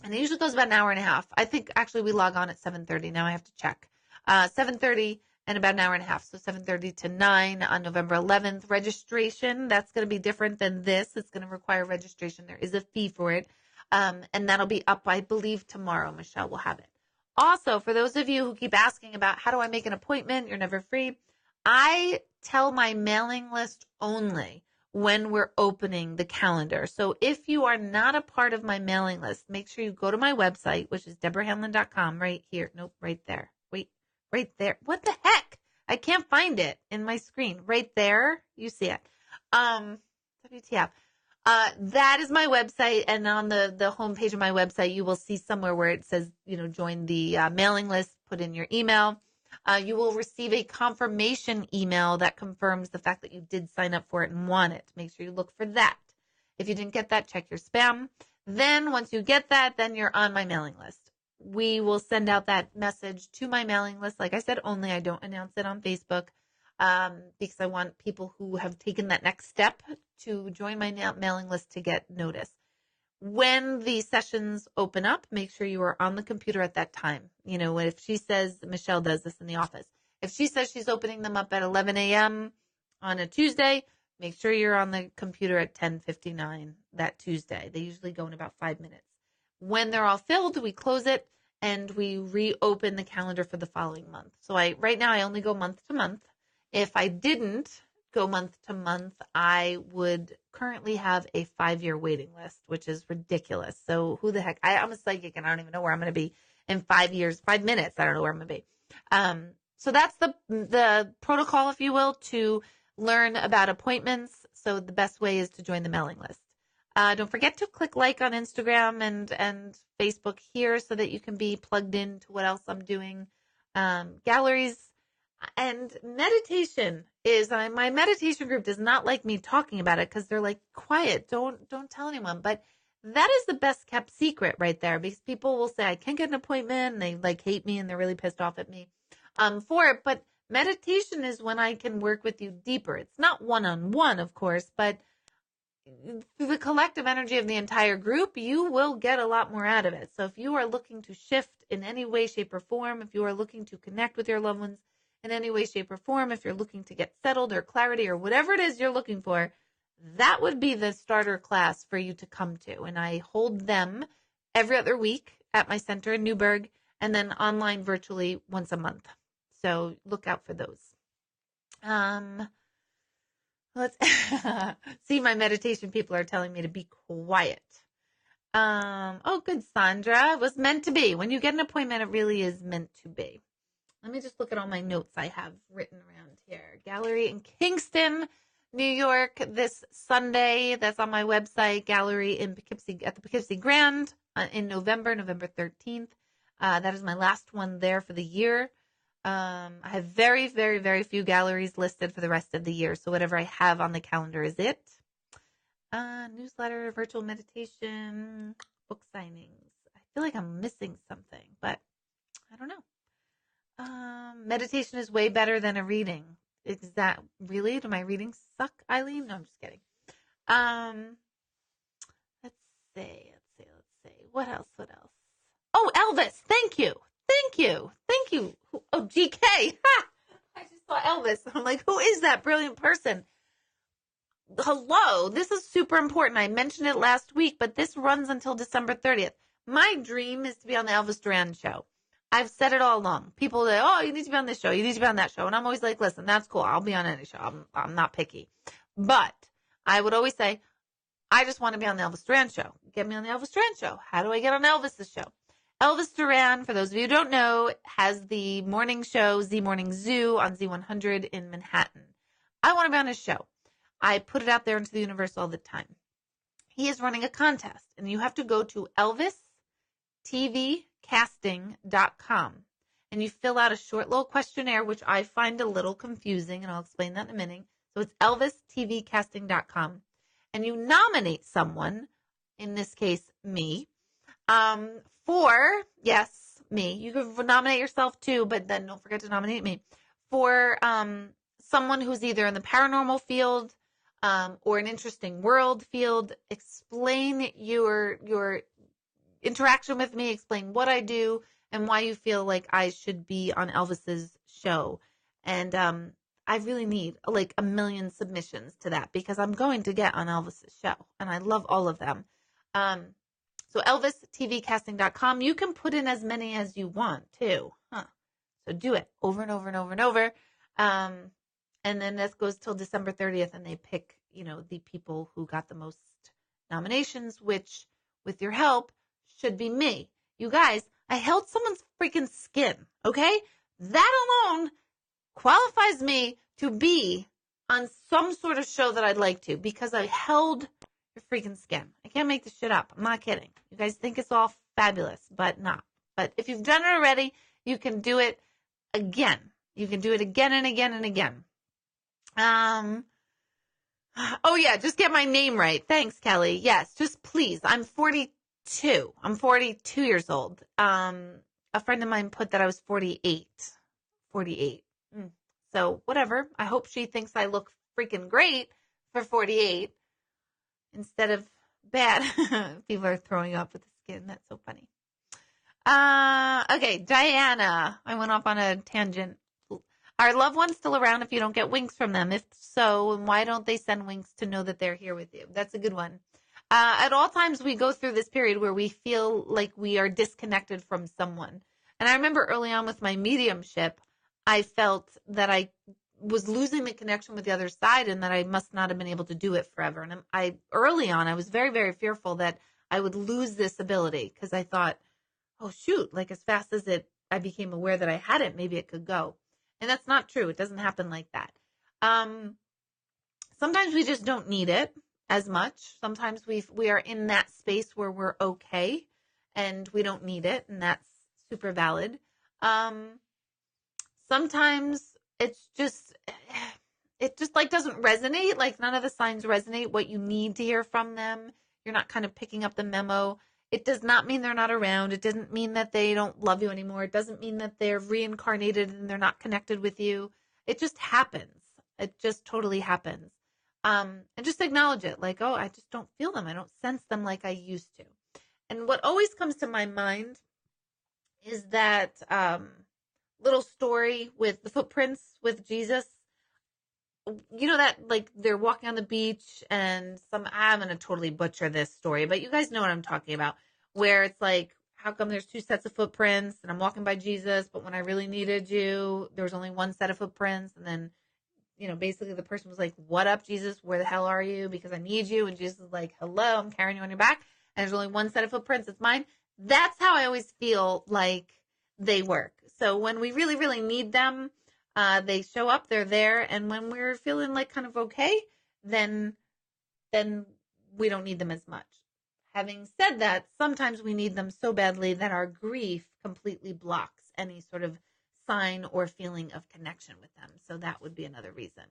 And it usually goes about an hour and a half. I think actually we log on at 7:30. Now I have to check. 7:30 and about an hour and a half. So 7:30 to 9 on November 11th. Registration, that's going to be different than this. It's going to require registration. There is a fee for it. And that'll be up, I believe, tomorrow. Michelle will have it. Also, for those of you who keep asking about how do I make an appointment, you're never free, I tell my mailing list only when we're opening the calendar. So if you are not a part of my mailing list, make sure you go to my website, which is deborahhanlon.com, right here. Nope, right there. Wait, right there. What the heck? I can't find it in my screen. Right there. You see it. WTF. That is my website. And on the homepage of my website, you will see somewhere where it says, join the mailing list, put in your email. You will receive a confirmation email that confirms the fact that you did sign up for it and want it. Make sure you look for that. If you didn't get that, check your spam. Then once you get that, then you're on my mailing list. We will send out that message to my mailing list. Like I said, only I don't announce it on Facebook because I want people who have taken that next step to join my mailing list to get notice. When the sessions open up, make sure you are on the computer at that time. If she says, Michelle does this in the office, if she says she's opening them up at 11 a.m. on a Tuesday, make sure you're on the computer at 10:59 that Tuesday. They usually go in about 5 minutes. When they're all filled, we close it and we reopen the calendar for the following month. So right now I only go month to month. If I didn't go month to month, I would currently have a 5-year waiting list, which is ridiculous. So who the heck? I'm a psychic and I don't even know where I'm going to be in 5 years, 5 minutes. I don't know where I'm going to be. So that's the protocol, if you will, to learn about appointments. So the best way is to join the mailing list. Don't forget to click like on Instagram and Facebook here so that you can be plugged into what else I'm doing. Galleries. And meditation is, my meditation group does not like me talking about it because they're like, quiet, don't tell anyone. But that is the best kept secret right there, because people will say, I can't get an appointment, and they like hate me and they're really pissed off at me for it. But meditation is when I can work with you deeper. It's not one-on-one, of course, but through the collective energy of the entire group, you will get a lot more out of it. So if you are looking to shift in any way, shape, or form, if you are looking to connect with your loved ones in any way, shape, or form, if you're looking to get settled or clarity or whatever it is you're looking for, that would be the starter class for you to come to. And I hold them every other week at my center in Newburgh and then online virtually once a month. So look out for those. Um, let's see, my meditation people are telling me to be quiet. Oh, good, Sandra. It was meant to be. When you get an appointment, it really is meant to be. Let me just look at all my notes I have written around here. Gallery in Kingston, New York, this Sunday. That's on my website. Gallery in Poughkeepsie, at the Poughkeepsie Grand in November 13th. That is my last one there for the year. I have very, very, very few galleries listed for the rest of the year. So whatever I have on the calendar is it. Newsletter, virtual meditation, book signings. I feel like I'm missing something, but I don't know. Meditation is way better than a reading. Is that really? Do my readings suck, Eileen? No, I'm just kidding. Let's see. What else? Oh, Elvis. Thank you. Oh, GK. Ha! I just saw Elvis. I'm like, who is that brilliant person? Hello. This is super important. I mentioned it last week, but this runs until December 30th. My dream is to be on the Elvis Duran show. I've said it all along. People say, oh, you need to be on this show. You need to be on that show. And I'm always like, listen, that's cool. I'll be on any show. I'm not picky. But I would always say, I just want to be on the Elvis Duran show. Get me on the Elvis Duran show. How do I get on Elvis's show? Elvis Duran, for those of you who don't know, has the morning show, Z Morning Zoo on Z100 in Manhattan. I want to be on his show. I put it out there into the universe all the time. He is running a contest, and you have to go to elvistvcasting.com, and you fill out a short little questionnaire, which I find a little confusing, and I'll explain that in a minute. So it's elvistvcasting.com, and you nominate someone, in this case, me, me. You can nominate yourself too, but then don't forget to nominate me for someone who's either in the paranormal field or an interesting world field. Explain your interaction with me, explain what I do and why you feel like I should be on Elvis's show. And I really need like 1 million submissions to that because I'm going to get on Elvis's show and I love all of them. So elvistvcasting.com. You can put in as many as you want too. So do it over and over and over and over. And then this goes till December 30th and they pick, the people who got the most nominations, which with your help should be me. You guys, I held someone's freaking skin. Okay. That alone qualifies me to be on some sort of show that I'd like to because I held your freaking skin. I can't make this shit up. I'm not kidding. You guys think it's all fabulous, but not. But if you've done it already, you can do it again. You can do it again and again and again. Oh yeah, just get my name right. Thanks, Kelly. Yes, just please. I'm 42. I'm 42 years old. A friend of mine put that I was 48. 48. So whatever. I hope she thinks I look freaking great for 48 instead of bad. People are throwing up with the skin. That's so funny. Okay, Diana. I went off on a tangent. Are loved ones still around if you don't get winks from them? If so, why don't they send winks to know that they're here with you? That's a good one. At all times, we go through this period where we feel like we are disconnected from someone. And I remember early on with my mediumship, I felt that I was losing the connection with the other side and that I must not have been able to do it forever. And early on, I was very, very fearful that I would lose this ability because I thought, oh, shoot, like as fast as I became aware that I had it, maybe it could go. And that's not true. It doesn't happen like that. Sometimes we just don't need it as much. Sometimes we are in that space where we're okay and we don't need it. And that's super valid. Sometimes it just like doesn't resonate. Like none of the signs resonate what you need to hear from them. You're not kind of picking up the memo. It does not mean they're not around. It doesn't mean that they don't love you anymore. It doesn't mean that they're reincarnated and they're not connected with you. It just happens. It just totally happens. And just acknowledge it. Like, oh, I just don't feel them. I don't sense them like I used to. And what always comes to my mind is that little story with the footprints with Jesus. You know that like they're walking on the beach and I'm going to totally butcher this story, but you guys know what I'm talking about, where it's like, how come there's 2 sets of footprints and I'm walking by Jesus, but when I really needed you, there was only 1 set of footprints. And then basically the person was like, what up, Jesus? Where the hell are you? Because I need you. And Jesus is like, hello, I'm carrying you on your back. And there's only one set of footprints. It's mine. That's how I always feel like they work. So when we really, really need them, they show up, they're there. And when we're feeling like kind of okay, then we don't need them as much. Having said that, sometimes we need them so badly that our grief completely blocks any sort of sign or feeling of connection with them. So that would be another reason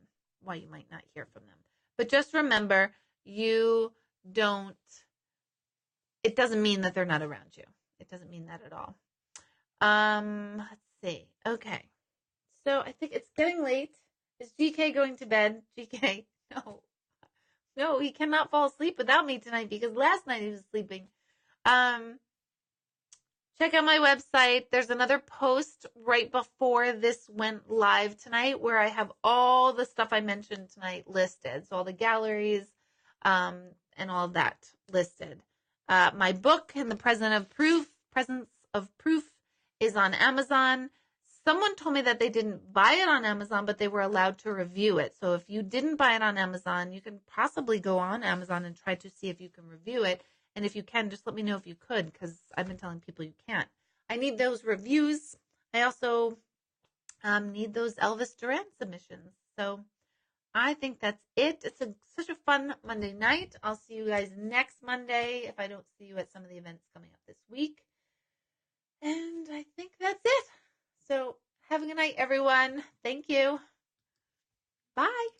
why you might not hear from them. But just remember, it doesn't mean that they're not around you. It doesn't mean that at all. Let's see. Okay. So I think it's getting late. Is GK going to bed? GK, no, he cannot fall asleep without me tonight because last night he was sleeping. Check out my website. There's another post right before this went live tonight where I have all the stuff I mentioned tonight listed. So all the galleries, and all of that listed. My book, In the Presence of Proof, is on Amazon. Someone told me that they didn't buy it on Amazon, but they were allowed to review it. So if you didn't buy it on Amazon, you can possibly go on Amazon and try to see if you can review it. And if you can, just let me know if you could, because I've been telling people you can't. I need those reviews. I also need those Elvis Duran submissions. So I think that's it. It's such a fun Monday night. I'll see you guys next Monday if I don't see you at some of the events coming up this week. And I think that's it. So have a good night, everyone. Thank you. Bye.